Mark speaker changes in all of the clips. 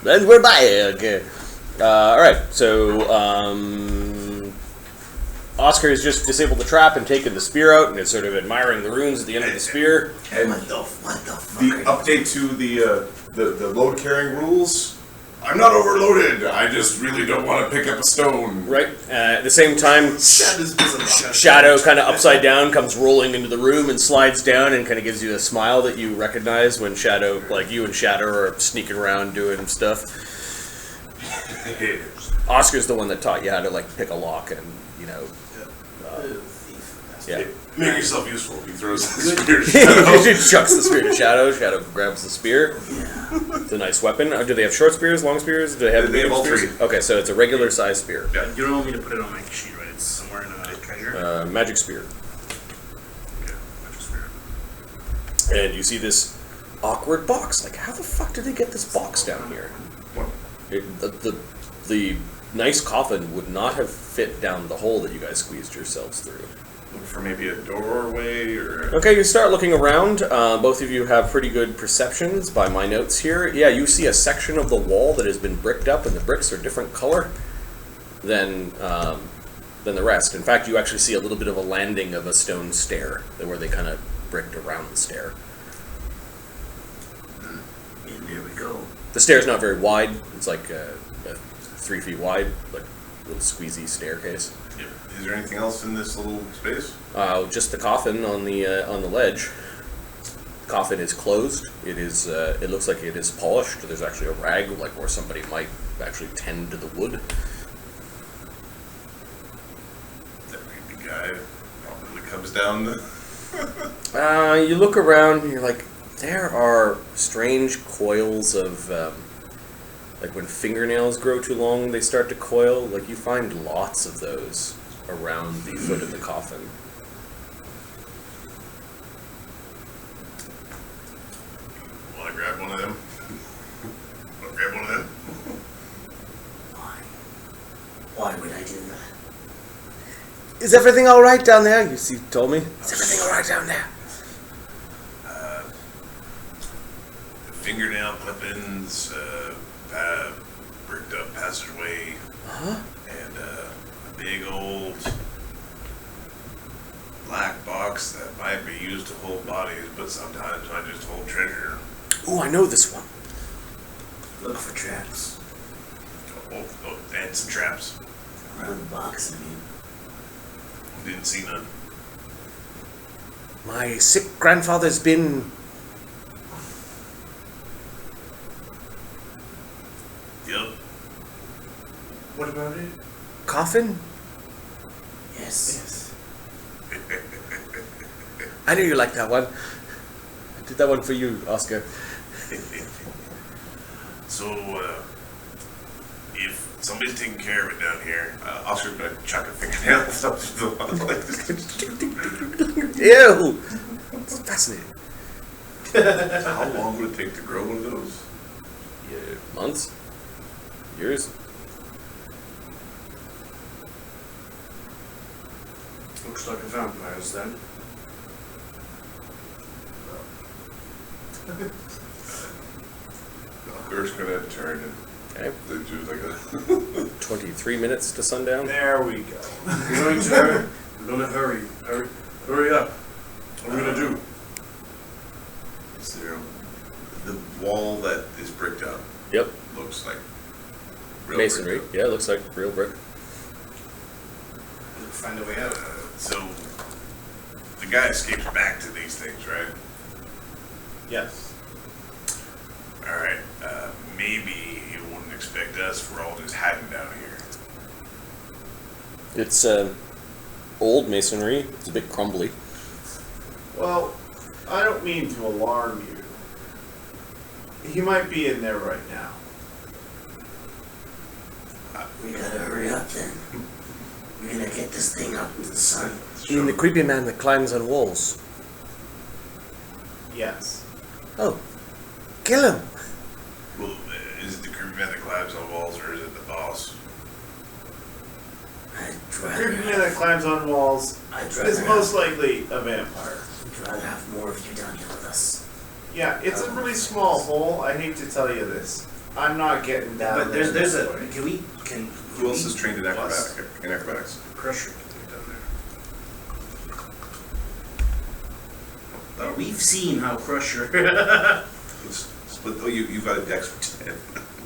Speaker 1: And we're back. Alright, so Oskar has just disabled the trap and taken the spear out and is sort of admiring the runes at the end of the spear.
Speaker 2: And
Speaker 3: What the fuck?
Speaker 2: the update to the load carrying rules. I'm not overloaded. I just really don't want to pick up a stone.
Speaker 1: Right. At the same time, Shadow, kind of upside down, comes rolling into the room and slides down and kind of gives you a smile that you recognize when Shadow, like you and Shadow, are sneaking around doing stuff. Oscar's the one that taught you how to like pick a lock and yeah.
Speaker 2: Make yourself useful. He throws the spear to Shadow.
Speaker 1: He chucks the spear to Shadow. Shadow grabs the spear.
Speaker 3: Yeah.
Speaker 1: It's a nice weapon. Do they have short spears, long spears? Do they have
Speaker 2: They have all
Speaker 1: spears?
Speaker 2: three.
Speaker 1: Okay, so it's a regular size spear.
Speaker 2: Yeah.
Speaker 4: You don't want me to put it on my sheet, right? It's somewhere in a treasure?
Speaker 1: Magic spear.
Speaker 4: Okay, magic spear.
Speaker 1: And you see this awkward box. Like, how the fuck did they get this box down here?
Speaker 2: What?
Speaker 1: The nice coffin would not have fit down the hole that you guys squeezed yourselves through.
Speaker 2: Look for maybe a doorway or...
Speaker 1: Okay, you start looking around. Both of you have pretty good perceptions by my notes here. Yeah, you see a section of the wall that has been bricked up, and the bricks are different color than the rest. In fact, you actually see a little bit of a landing of a stone stair, where they kind of bricked around the stair.
Speaker 3: And there we go.
Speaker 1: The stair's not very wide. It's like 3 feet wide, like a little squeezy staircase.
Speaker 2: Yeah. Is there anything else in this little space?
Speaker 1: Just the coffin on the ledge. The coffin is closed. It is. It looks like it is polished. There's actually a rag, like where somebody might actually tend to the wood.
Speaker 2: That creepy guy probably comes down the...
Speaker 1: You look around and you're like, there are strange coils of, like when fingernails grow too long, they start to coil. Like you find lots of those around the foot of the coffin.
Speaker 2: Want to grab one of them? Want to grab one of them?
Speaker 3: Why would I do that?
Speaker 1: Is everything all right down there? You see, told me. Is everything all right down there?
Speaker 2: Fingernail clippings, bricked up passageway, and a big old black box that might be used to hold bodies, but sometimes might just hold treasure.
Speaker 1: Ooh, I know this one.
Speaker 3: Look for traps.
Speaker 2: Oh, and some traps.
Speaker 3: Around the box, I mean.
Speaker 2: Didn't see none.
Speaker 1: My sick grandfather's been...
Speaker 2: Yep. What about it?
Speaker 1: coffin?
Speaker 3: Yes.
Speaker 1: I knew you liked that one. I did that one for you, Oscar.
Speaker 2: So, if somebody's taking care of it down here, Oscar's gonna chuck a fingernail and stuff through the wall like this.
Speaker 1: Ew! It's fascinating.
Speaker 2: How long would it take to grow one of those?
Speaker 1: Yeah, months? Years?
Speaker 4: Looks like a vampire's then.
Speaker 2: Oscar's gonna turn and
Speaker 1: Okay.
Speaker 2: do like a...
Speaker 1: 23 minutes to sundown.
Speaker 4: There we go. We're going to hurry. We're going to hurry. Hurry up. What are we going to do?
Speaker 2: Is there the wall that is bricked up
Speaker 1: Yep.
Speaker 2: looks like real
Speaker 1: Masonry.
Speaker 2: brick.
Speaker 1: Yeah, it looks like real brick.
Speaker 4: We'll find a way out.
Speaker 2: So the guy escapes back to these things, right?
Speaker 4: Yes.
Speaker 2: All right. Maybe he wouldn't expect us. We're all just hiding down here.
Speaker 1: It's old masonry. It's a bit crumbly.
Speaker 5: Well, I don't mean to alarm you. He might be in there right now.
Speaker 3: We gotta hurry up then. We're gonna get this thing up into the sun.
Speaker 1: You mean the creepy man that climbs on walls?
Speaker 5: Yes.
Speaker 1: Oh. Kill him!
Speaker 2: Well, is it the creepy man that climbs on walls, or is it the boss?
Speaker 3: I'd
Speaker 5: The
Speaker 3: rather,
Speaker 5: creepy man that climbs on walls
Speaker 3: I'd
Speaker 5: is
Speaker 3: rather,
Speaker 5: most likely a vampire.
Speaker 3: I'd rather have more of you down here with us.
Speaker 5: Yeah, it's a really small hole. I hate to tell you this. I'm not getting down.
Speaker 4: But there's
Speaker 5: there
Speaker 4: a.
Speaker 5: that way.
Speaker 4: Can
Speaker 2: Who else is trained in
Speaker 4: plus
Speaker 2: acrobatics?
Speaker 4: Crusher can take down there. We've seen how Crusher.
Speaker 2: Split. Oh, you've got a dex for 10.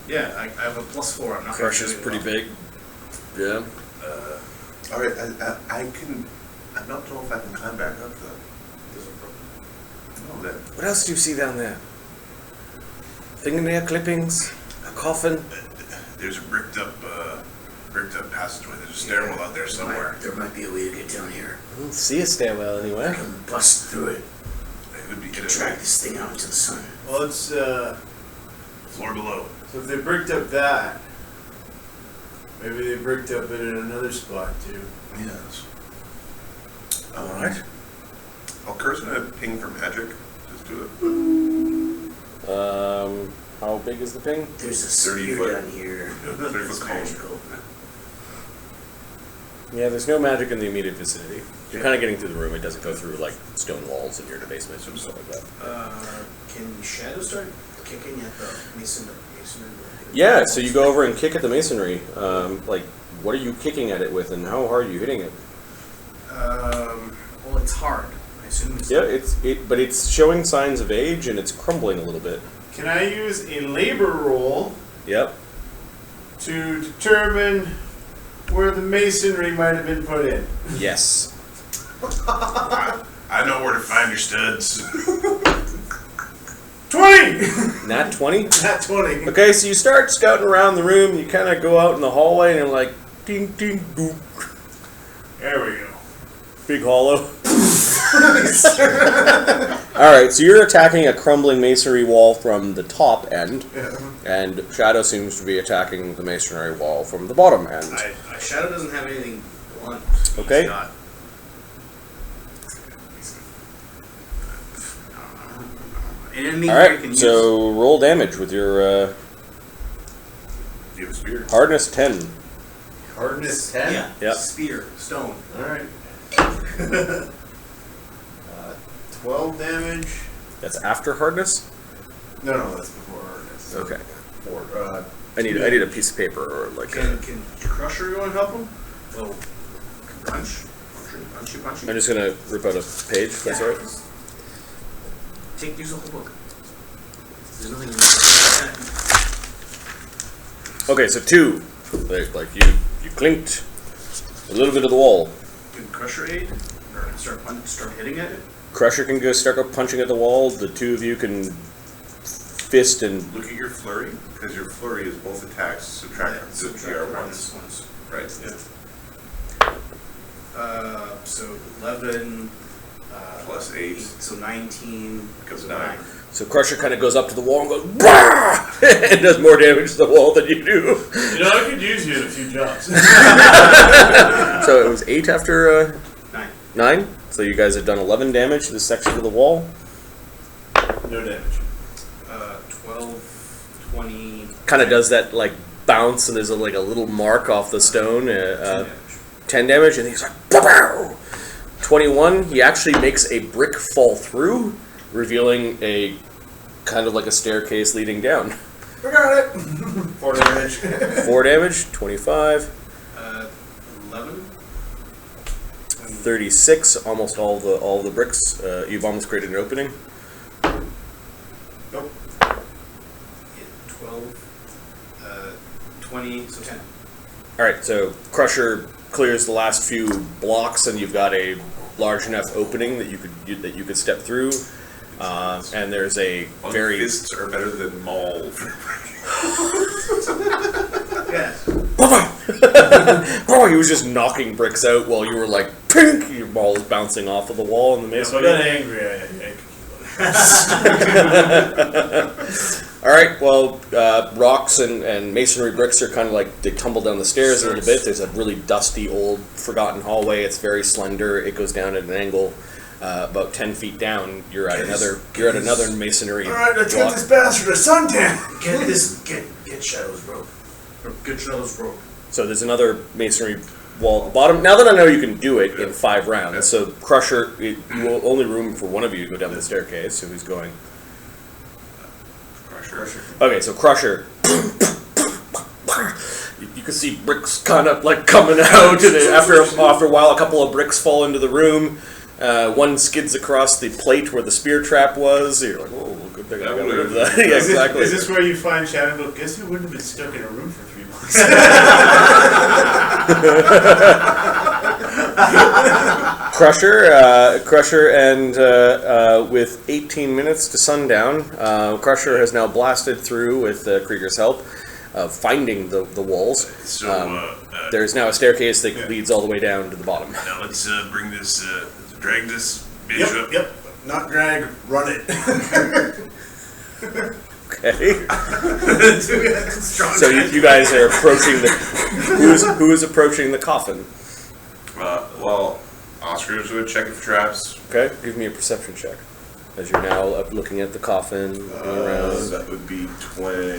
Speaker 4: Yeah, I have a +4. I'm not.
Speaker 1: Crusher's pretty big. Yeah.
Speaker 2: All right, I can. I don't know if I can climb back up though. No, then.
Speaker 1: What else do you see down there? Fingernail clippings, a coffin.
Speaker 2: There's a bricked up passageway. There's a stairwell out there somewhere.
Speaker 3: There might be a way to get down here.
Speaker 1: I don't see a stairwell
Speaker 3: I
Speaker 1: anywhere.
Speaker 3: can bust through it.
Speaker 2: It would be
Speaker 3: And drag this thing out into the sun.
Speaker 5: Well, it's
Speaker 2: floor below.
Speaker 5: so if they bricked up that, maybe they bricked up it in another spot too.
Speaker 2: Yes. All right. I'll curse and a ping for magic. Just do it.
Speaker 1: How big is the ping?
Speaker 3: There's a
Speaker 2: 30
Speaker 3: spear
Speaker 2: foot.
Speaker 3: down here.
Speaker 2: 30
Speaker 3: It's
Speaker 2: foot column.
Speaker 3: magical.
Speaker 1: Yeah, there's no magic in the immediate vicinity. You're kind of getting through the room. It doesn't go through like stone walls and you're in a basement or stuff like that.
Speaker 4: Can Shadow start kicking at the masonry?
Speaker 1: Yeah, so you go over and kick at the masonry. Like, what are you kicking at it with, and how hard are you hitting it?
Speaker 4: Well, it's hard. I assume it's.
Speaker 1: Yeah, but it's showing signs of age and it's crumbling a little bit.
Speaker 5: Can I use a labor roll
Speaker 1: Yep.
Speaker 5: to determine where the masonry might have been put in?
Speaker 1: Yes.
Speaker 2: I know where to find your studs.
Speaker 5: 20!
Speaker 1: Nat 20?
Speaker 5: Not 20.
Speaker 1: Okay, so you start scouting around the room. You kind of go out in the hallway and you're like, ding, ding, boop.
Speaker 5: There we go.
Speaker 1: Big hollow. Alright, so you're attacking a crumbling masonry wall from the top end, and Shadow seems to be attacking the masonry wall from the bottom end.
Speaker 4: Shadow doesn't have anything blunt.
Speaker 1: Okay.
Speaker 4: He's got,
Speaker 1: Alright, so roll damage with your
Speaker 2: Do you have a spear?
Speaker 1: hardness 10.
Speaker 5: Hardness 10?
Speaker 4: Yeah.
Speaker 1: Yep.
Speaker 4: Spear, stone.
Speaker 5: Alright. 12 damage.
Speaker 1: That's after hardness?
Speaker 5: No, that's before hardness.
Speaker 1: Okay.
Speaker 5: Four,
Speaker 1: I need a piece of paper or like
Speaker 4: Can Crusher go and help him? Well, punch. Punchy.
Speaker 1: I'm just gonna rip out a page, if that's all right.
Speaker 4: Use the whole book. There's nothing.
Speaker 1: Okay, so 2. Like you clinked a little bit of the wall.
Speaker 4: Can Crusher aid? Or start hitting at it?
Speaker 1: Crusher can go start up punching at the wall. The two of you can fist and
Speaker 2: Look at your flurry, because your flurry is both attacks subtract the GR ones. Right.
Speaker 4: Yeah. So 11
Speaker 2: Plus 8.
Speaker 4: so 19
Speaker 2: Becomes
Speaker 4: so
Speaker 2: 9.
Speaker 1: so Crusher kind of goes up to the wall and goes bah! and does more damage to the wall than you do.
Speaker 5: You know, I could use you in a few jobs.
Speaker 1: So it was 8 after
Speaker 4: 9.
Speaker 1: 9. So you guys have done 11 damage to this section of the wall.
Speaker 5: No damage.
Speaker 4: 12, 20.
Speaker 1: Kind of does that like bounce and there's a little mark off the stone.
Speaker 4: 10
Speaker 1: 10 damage and he's like pow! 21. He actually makes a brick fall through, revealing a kind of like a staircase leading down.
Speaker 5: We got it! 4 damage.
Speaker 1: 4 damage. 25.
Speaker 4: 11.
Speaker 1: 36. Almost all the bricks. You've almost created an opening.
Speaker 5: Nope.
Speaker 4: 12. 20. So 10.
Speaker 1: All right. So Crusher clears the last few blocks, and you've got a large enough opening that you could step through. And there's a very
Speaker 2: Fists are better than maul.
Speaker 4: Yes.
Speaker 1: Oh, he was just knocking bricks out while you were like, pink! Your ball is bouncing off of the wall in the
Speaker 5: If I
Speaker 1: masonry.
Speaker 5: got angry, I could keep on.
Speaker 1: Alright, well, rocks and masonry bricks are kind of like, they tumble down the stairs a little bit. There's a really dusty, old, forgotten hallway. It's very slender. It goes down at an angle. About 10 feet down, you're at another masonry
Speaker 5: Alright, let's get
Speaker 1: block.
Speaker 5: this bastard a suntan!
Speaker 3: Get Shadow's rope.
Speaker 4: Good Shadow's rope.
Speaker 1: So there's another masonry wall at the bottom. Now that I know you can do it in 5 rounds, so Crusher, you will only room for one of you to go down the staircase. So who's going?
Speaker 2: Crusher.
Speaker 1: Okay, so Crusher You can see bricks kind of like coming out, and after a while, a couple of bricks fall into the room. One skids across the plate where the spear trap was. You're like, oh, good thing I got rid of that. Yeah, exactly.
Speaker 5: Is this where you find Shadow? Guess who wouldn't have been stuck in a room for 3 months?
Speaker 1: Crusher, and with 18 minutes to sundown, Crusher has now blasted through with Krieger's help, finding the walls. There's now a staircase that leads all the way down to the bottom.
Speaker 4: Now let's bring this, drag this bitch up.
Speaker 5: Yep. Not drag, run it.
Speaker 1: Okay. So you guys are approaching the. Who is approaching the coffin?
Speaker 2: Well, Oscar's going to check it for traps.
Speaker 1: Okay, give me a perception check. As you're now up looking at the coffin, looking around.
Speaker 2: That would be 20.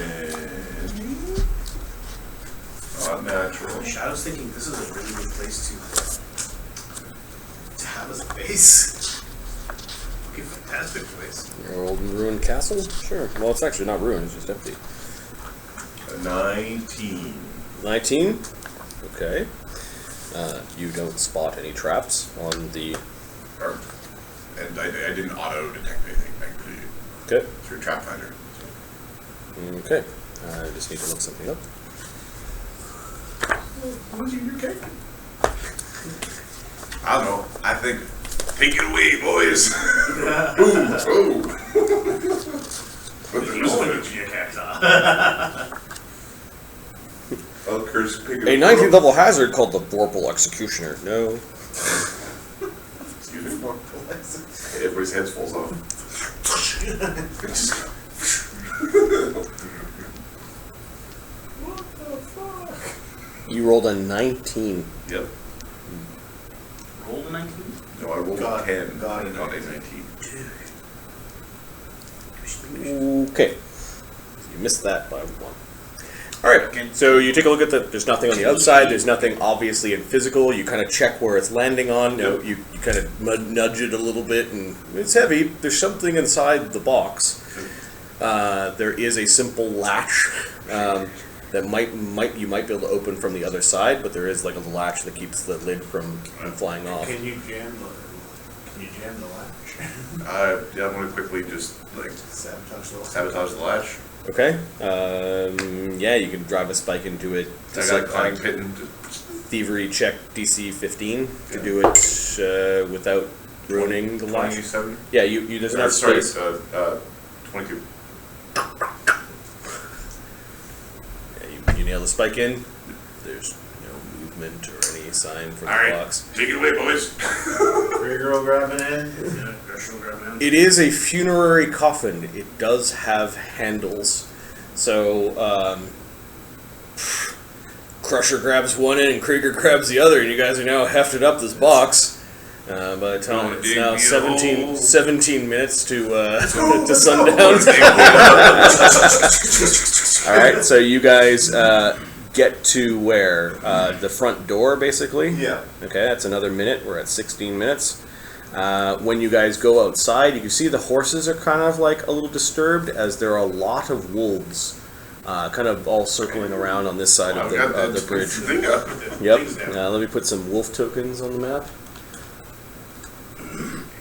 Speaker 2: Not natural.
Speaker 6: Shadow's thinking this is a really good place to have as a base. Okay, fantastic place.
Speaker 1: Your old and ruined castle? Sure. Well, it's actually not ruined, it's just empty.
Speaker 2: 19.
Speaker 1: 19? Okay. You don't spot any traps on the...
Speaker 2: And I didn't auto-detect anything, thankfully.
Speaker 1: Okay.
Speaker 2: Through Trap Finder.
Speaker 1: Okay. I just need to look something up.
Speaker 2: What's in your cake? I don't know. I think... Take it away, boys! Ooh! Put the Oh, curse pig.
Speaker 1: A 19th level hazard called the Vorpal Executioner. No.
Speaker 2: Excuse me? Everybody's head falls off.
Speaker 5: What the fuck?
Speaker 1: You rolled a 19.
Speaker 2: Yep.
Speaker 6: Rolled a 19?
Speaker 2: No, I rolled a 10.
Speaker 5: Got it.
Speaker 2: Not a 19.
Speaker 1: Okay. You missed that by 1. Alright, so you take a look at there's nothing on the outside, there's nothing obviously in physical, you kind of check where it's landing on, you kind of nudge it a little bit, and it's heavy, there's something inside the box. There is a simple latch that you might be able to open from the other side, but there is like a latch that keeps the lid from flying off.
Speaker 5: Can you jam the latch?
Speaker 2: Yeah, I'm gonna quickly just like sabotage the latch.
Speaker 1: Okay. Yeah, you can drive a spike into it.
Speaker 2: I got a climbing pit and
Speaker 1: Thievery check DC 15 to do it without ruining the latch.
Speaker 2: 27?
Speaker 1: Yeah, there's enough space.
Speaker 2: 22.
Speaker 1: Yeah, you nail the spike in. There's no movement or any sign from the box.
Speaker 2: Take it away, boys.
Speaker 5: Krieger will grab an end.
Speaker 6: Yeah, Gresham will grab an end.
Speaker 1: It is a funerary coffin. It does have handles. So, Crusher grabs one end and Krieger grabs the other, and you guys are now hefted up this box. By the time it's now 17 minutes to sundown. Alright, so you guys get to where? The front door, basically?
Speaker 5: Yeah.
Speaker 1: Okay, that's another minute. We're at 16 minutes. When you guys go outside, you can see the horses are kind of like a little disturbed, as there are a lot of wolves kind of all circling around on this side of the bridge. Yep. Let me put some wolf tokens on the map.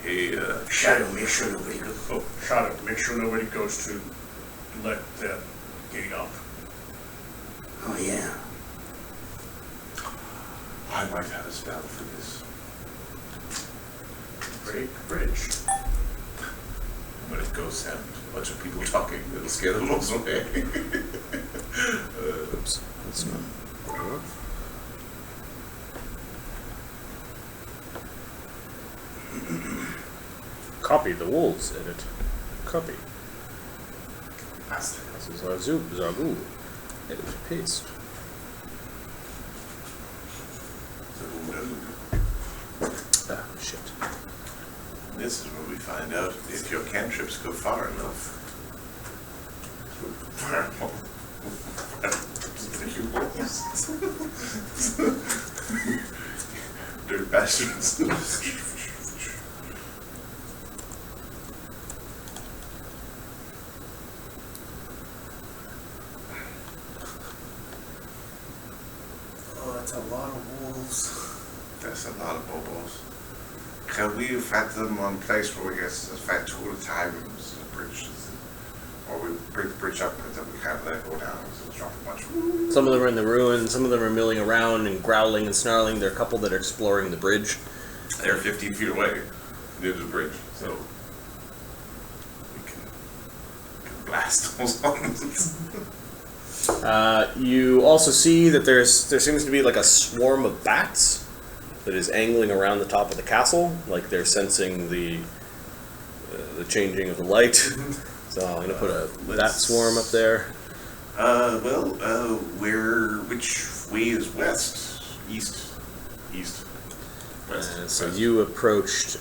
Speaker 2: Hey,
Speaker 6: Shadow, make sure nobody goes.
Speaker 4: Oh, Shadow, make sure nobody goes to let that gate up.
Speaker 3: Oh, yeah.
Speaker 2: I might have a spell for this.
Speaker 4: Break bridge.
Speaker 2: But it goes sound. A bunch of people talking. It'll scare the wolves away.
Speaker 1: Oops. That's not. Copy the wolves, edit. Copy.
Speaker 6: Master.
Speaker 1: Castle Zarghul. Edit, paste. Ah, shit.
Speaker 2: This is where we find out if your cantrips go far enough. Dirt bastards.
Speaker 6: That's a lot of wolves.
Speaker 7: That's a lot of bobos. Can we fight them on a place where we get to fight two at a time? Or we break the bridge up and then we can't let it go down, so it's dropping much.
Speaker 1: Some of them are in the ruins, some of them are milling around and growling and snarling. There are a couple that are exploring the bridge.
Speaker 2: They're 15 feet away near the bridge, so we can blast those ones.
Speaker 1: You also see that there seems to be like a swarm of bats that is angling around the top of the castle, like they're sensing the changing of the light. So I'm gonna put a bat swarm up there.
Speaker 7: Which way is west? East. West.
Speaker 1: So you approached.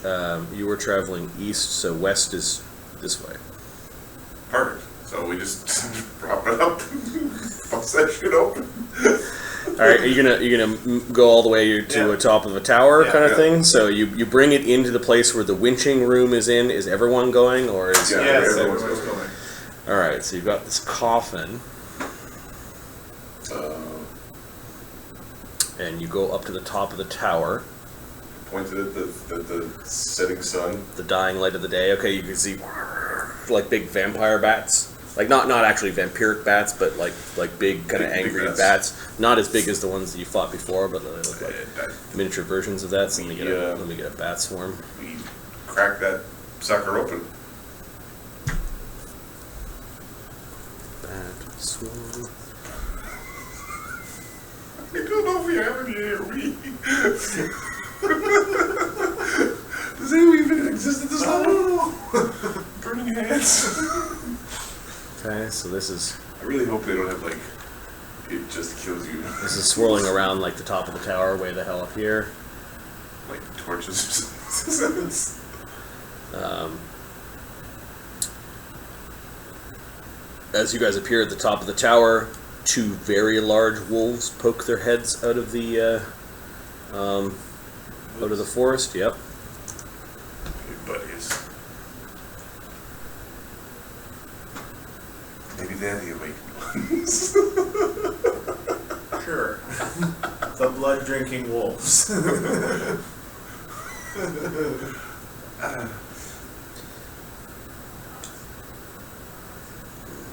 Speaker 1: You were traveling east, so west is this way.
Speaker 2: Perfect. So we just prop it up, bust that shit open.
Speaker 1: All right, you're gonna go all the way to the top of a tower, kind of thing. So you bring it into the place where the winching room is in. Is everyone going, or is
Speaker 2: Everyone's going.
Speaker 1: All right, so you've got this coffin, and you go up to the top of the tower.
Speaker 2: Pointed at the setting sun.
Speaker 1: The dying light of the day. Okay, you can see like big vampire bats. Like not actually vampiric bats, but like big kind of angry bats. Not as big as the ones that you fought before, but they look like miniature versions of that. So let me get a bat swarm.
Speaker 2: We crack that sucker open.
Speaker 1: Bat swarm.
Speaker 2: I don't know if we have any AoE. Does AoE even exist at this level? Burning hands.
Speaker 1: Okay, so this is
Speaker 2: I really hope they don't have like it just kills you.
Speaker 1: this is swirling around like the top of the tower, way the hell up here.
Speaker 2: Like torches or something.
Speaker 1: As you guys appear at the top of the tower, two very large wolves poke their heads out of the forest. Yep.
Speaker 2: Hey, buddies. Maybe they're the awakened ones.
Speaker 5: Sure. The blood-drinking wolves.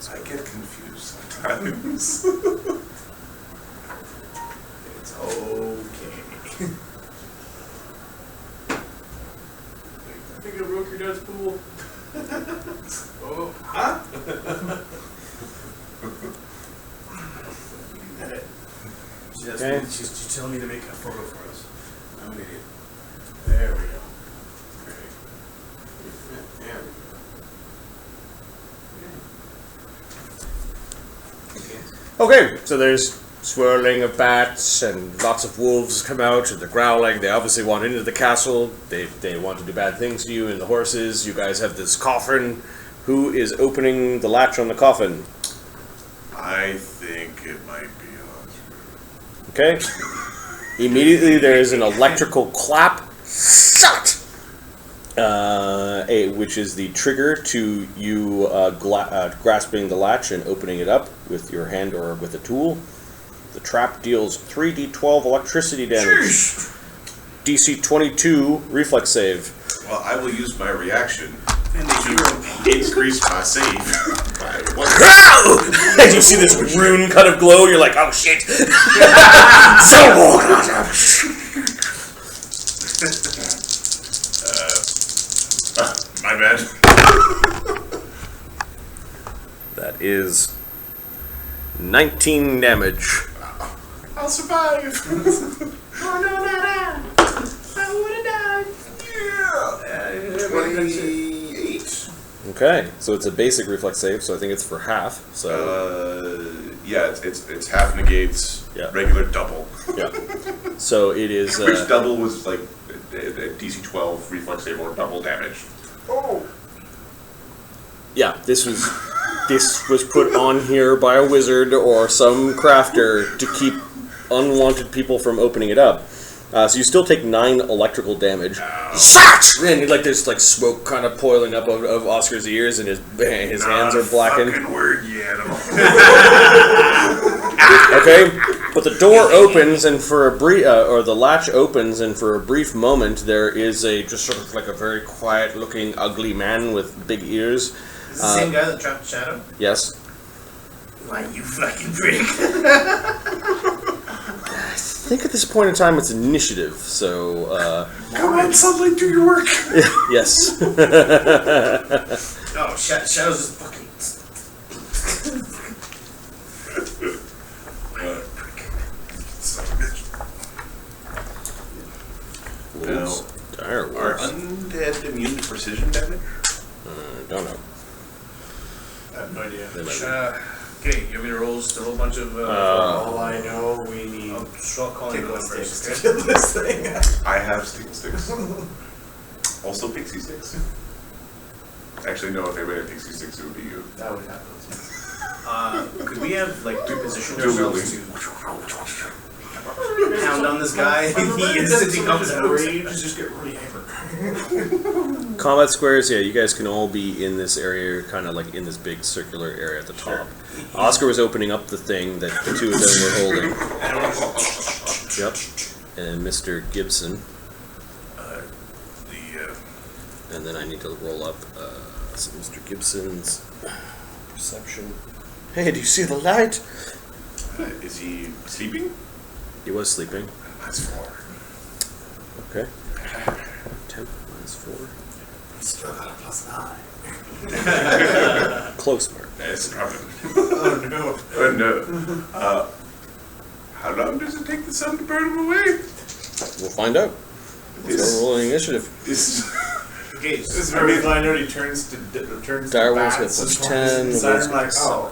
Speaker 2: I get confused sometimes.
Speaker 5: It's okay.
Speaker 4: I think I broke your dad's pool.
Speaker 5: Oh, huh?
Speaker 6: She's telling me to make a photo for us. I'm an idiot.
Speaker 5: There we go.
Speaker 6: There we go.
Speaker 1: Okay, so there's swirling of bats and lots of wolves come out and they're growling. They obviously want into the castle. They want to do bad things to you and the horses. You guys have this coffin. Who is opening the latch on the coffin?
Speaker 2: I think it might be us.
Speaker 1: Okay. Immediately there is an electrical clap. Shut! Which is the trigger to you grasping the latch and opening it up with your hand or with a tool. The trap deals 3d12 electricity damage. DC 22 reflex save.
Speaker 2: Well, I will use my reaction to increase my save by 1.
Speaker 1: As you see this rune kind of glow, you're like, oh shit!
Speaker 2: My bad.
Speaker 1: That is 19 damage.
Speaker 2: I'll survive.
Speaker 3: Oh no, not I! I would've died!
Speaker 2: Yeah. 28.
Speaker 1: Okay, so it's a basic reflex save, so I think it's for half. So
Speaker 2: Yeah, it's half negates.
Speaker 1: Yeah.
Speaker 2: Regular double.
Speaker 1: yeah, so it is.
Speaker 2: Which double was like a DC 12 reflex save or double damage. Oh.
Speaker 1: Yeah, this was put on here by a wizard or some crafter to keep unwanted people from opening it up. So you still take 9 electrical damage. And like there's like smoke kind of boiling up of Oscar's ears, and his hands are blackened.
Speaker 2: Fucking word, you animal.
Speaker 1: Okay, But the door opens, and for a brief, or the latch opens, and for a brief moment, there is a just sort of like a very quiet-looking, ugly man with big ears.
Speaker 4: Is this the same guy that trapped Shadow?
Speaker 1: Yes.
Speaker 3: Why, you fucking prick.
Speaker 1: I think at this point in time, it's initiative. So.
Speaker 7: Come on, sunlight, do your work.
Speaker 1: Yes.
Speaker 4: No, Shadow's just fucking.
Speaker 2: Son of a bitch. Now,
Speaker 1: Dire
Speaker 2: are
Speaker 1: wolves.
Speaker 2: undead immune to precision damage?
Speaker 1: Don't know.
Speaker 4: I have no idea.
Speaker 1: They might be.
Speaker 4: Okay, you want me to roll just a whole bunch of.
Speaker 5: All I know, we need
Speaker 4: Straw calling
Speaker 5: tickle
Speaker 4: numbers.
Speaker 5: sticks to kill this thing.
Speaker 2: I have stick sticks. Also pixie sticks. Actually, no, if anybody had pixie sticks, it would be you.
Speaker 5: That would happen.
Speaker 4: Could we have like repositioned
Speaker 2: Dual
Speaker 4: ourselves to pound on this guy? He instantly comes out.
Speaker 5: You just get really hyper.
Speaker 1: Combat squares, yeah, you guys can all be in this area, kind of like in this big circular area at the top. Oscar was opening up the thing that the two of them were holding. Yep. And Mr. Gibson. And then I need to roll up so Mr. Gibson's perception. Hey, do you see the light?
Speaker 2: Is he sleeping?
Speaker 1: He was sleeping.
Speaker 2: That's 4.
Speaker 1: Okay. 10 minus 4.
Speaker 3: Still got a +9.
Speaker 1: Close, Mark.
Speaker 2: That's probably.
Speaker 5: Oh no.
Speaker 2: Oh no. How long does it take the sun to burn him away?
Speaker 1: We'll find out. Let's go rolling initiative.
Speaker 2: This.
Speaker 4: Okay,
Speaker 5: This is where we find out he turns to
Speaker 1: Dire wolves
Speaker 5: bats
Speaker 1: get plus
Speaker 5: and
Speaker 1: 10,
Speaker 5: inside
Speaker 1: wolves
Speaker 5: I'm
Speaker 1: get
Speaker 5: like,
Speaker 1: plus
Speaker 5: oh,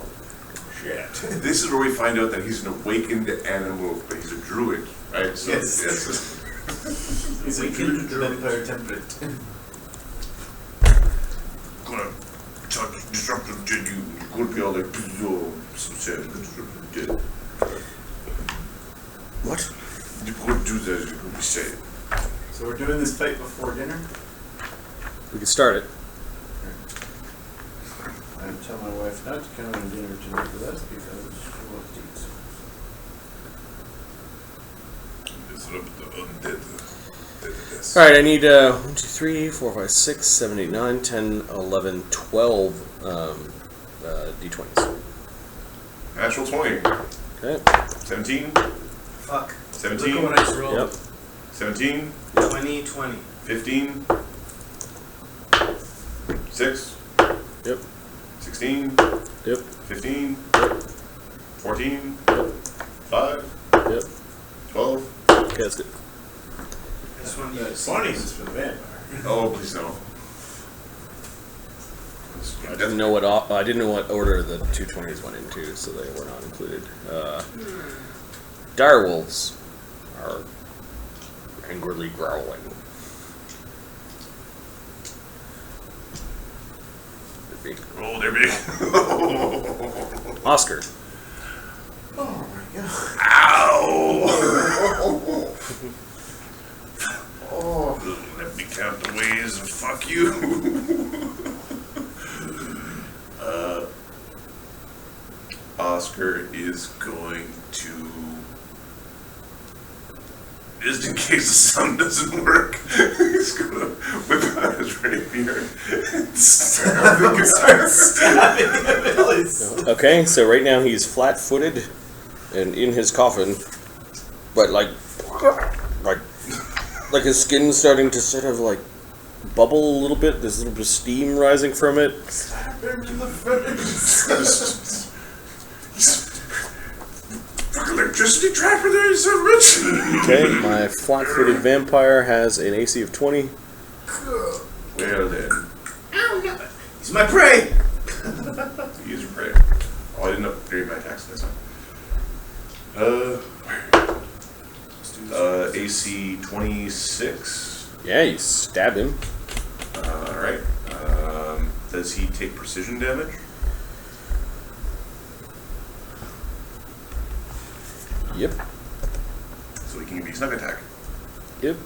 Speaker 5: shit.
Speaker 2: This is where we find out that he's an awakened animal, but he's a druid, right? So,
Speaker 5: Yes. He's a good vampire template.
Speaker 2: Gonna touch disruptive to you. You could be all like,
Speaker 1: What?
Speaker 2: you could do that, you could be safe.
Speaker 5: So we're doing this fight before dinner?
Speaker 1: We can start it.
Speaker 5: I tell my wife not to come on dinner tonight with us because she wants to eat
Speaker 2: Disrupt the undead.
Speaker 1: Alright, I need 1, 2, 3, 4, 5, 6, 7, 8, 9, 10, 11, 12 d20s.
Speaker 2: Natural 20.
Speaker 1: Okay.
Speaker 2: 17.
Speaker 4: fuck.
Speaker 2: 17.
Speaker 4: Look at what I just rolled.
Speaker 1: Yep.
Speaker 2: 17.
Speaker 4: 20.
Speaker 2: 15. 6.
Speaker 1: Yep.
Speaker 2: 16.
Speaker 1: Yep.
Speaker 2: 15. 14. 5.
Speaker 1: Yep.
Speaker 2: 12.
Speaker 1: Okay, that's good.
Speaker 4: I just want you to see
Speaker 5: 20
Speaker 4: this.
Speaker 5: is for the vampire.
Speaker 2: Oh, please no.
Speaker 1: I didn't know what order the 220s went into, so they were not included. Dire wolves are angrily growling.
Speaker 2: Oh, they're big.
Speaker 1: Oscar.
Speaker 5: Oh my god.
Speaker 2: Ow!
Speaker 5: Oh.
Speaker 2: Let me count the ways and fuck you. Oscar is going to, just in case the sun doesn't work, he's gonna whip out his rapier and stab the guy.
Speaker 1: Okay, so right now he's flat-footed and in his coffin, but like his skin's starting to sort of like bubble a little bit. There's a little bit of steam rising from it.
Speaker 5: Stab him in the face.
Speaker 2: Fucking electricity trapper there, you son of a bitch!
Speaker 1: Okay, my flat-footed vampire has an AC of 20.
Speaker 2: Well then,
Speaker 4: He's my prey!
Speaker 2: he is your prey. Oh, I didn't upgrade my attacks this time. AC 26.
Speaker 1: Yeah, you stab him.
Speaker 2: Alright. Does he take precision damage?
Speaker 1: Yep.
Speaker 2: So he can give you a snuck attack.
Speaker 1: Yep.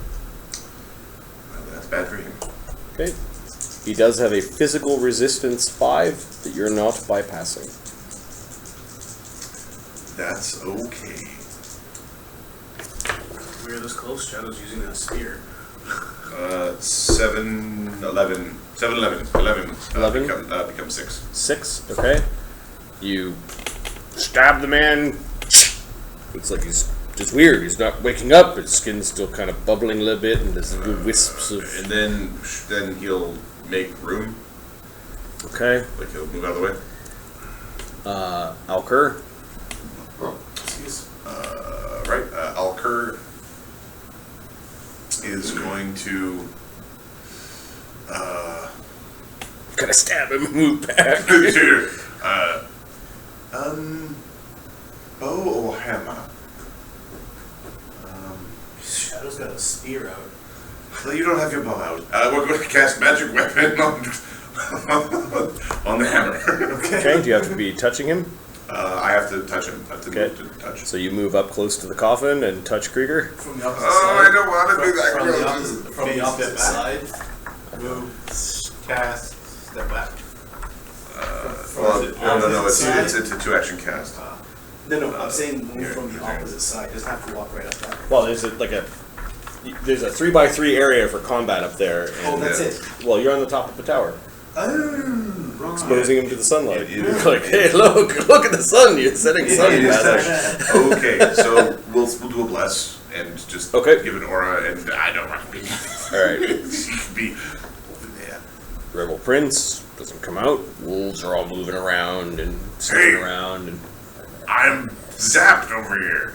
Speaker 2: Well, that's bad for him.
Speaker 1: Okay. He does have a physical resistance 5 that you're not bypassing.
Speaker 2: That's okay.
Speaker 4: we are this close, Shadow's using that spear.
Speaker 2: 7, 11. 7, 11. 11.
Speaker 1: 11?
Speaker 2: Become 6.
Speaker 1: 6, okay. You stab the man. Looks like he's just weird. He's not waking up. His skin's still kind of bubbling a little bit, and there's little wisps of.
Speaker 2: And then he'll make room.
Speaker 1: Okay.
Speaker 2: Like he'll move out of the way.
Speaker 1: Alker.
Speaker 2: Right. Alker is going to.
Speaker 1: Gotta stab him and move back.
Speaker 2: Bow or hammer?
Speaker 4: Shadow's got a spear out.
Speaker 2: Well, you don't have your bow out. We're going to cast magic weapon on the hammer.
Speaker 1: Okay, do you have to be touching him?
Speaker 2: I have to touch him. I have to
Speaker 1: Okay.
Speaker 2: move to touch.
Speaker 1: So you move up close to the coffin and touch Krieger?
Speaker 4: From the opposite
Speaker 2: Oh,
Speaker 4: side.
Speaker 2: I don't want to do that.
Speaker 4: From the opposite side.
Speaker 5: Move, cast, step back.
Speaker 2: No. It's a 2-action cast.
Speaker 4: No, I'm saying move from the opposite side. Doesn't have to walk right up that.
Speaker 1: Well, there's a 3x3 area for combat up there. And,
Speaker 4: Oh, that's it.
Speaker 1: Well, you're on the top of the tower,
Speaker 4: Oh,
Speaker 1: exposing him to the sunlight.
Speaker 2: Yeah,
Speaker 1: You're like, hey, look at the sun. You're setting sun.
Speaker 2: It is
Speaker 1: bastard.
Speaker 2: Okay, so we'll do a bless and just
Speaker 1: Okay.
Speaker 2: give an aura, and I don't want to be.
Speaker 1: All right.
Speaker 2: She could be over there.
Speaker 1: Rebel Prince doesn't come out. Wolves are all moving around and sniffing around. And
Speaker 2: I'm zapped over here.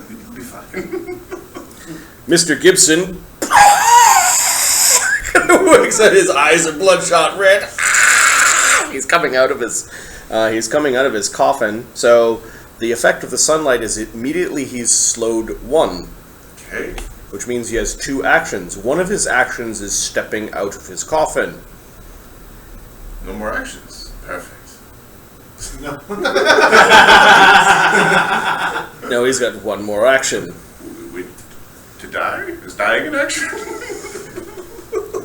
Speaker 2: You'll be fine.
Speaker 1: Mr. Gibson wakes up. His eyes are bloodshot red. He's coming out of his coffin. So the effect of the sunlight is immediately he's slowed 1,
Speaker 2: Okay.
Speaker 1: which means he has 2 actions. One of his actions is stepping out of his coffin.
Speaker 2: No more actions. Perfect.
Speaker 1: No, he's got 1 more action.
Speaker 2: Wait, to die? Is dying an action?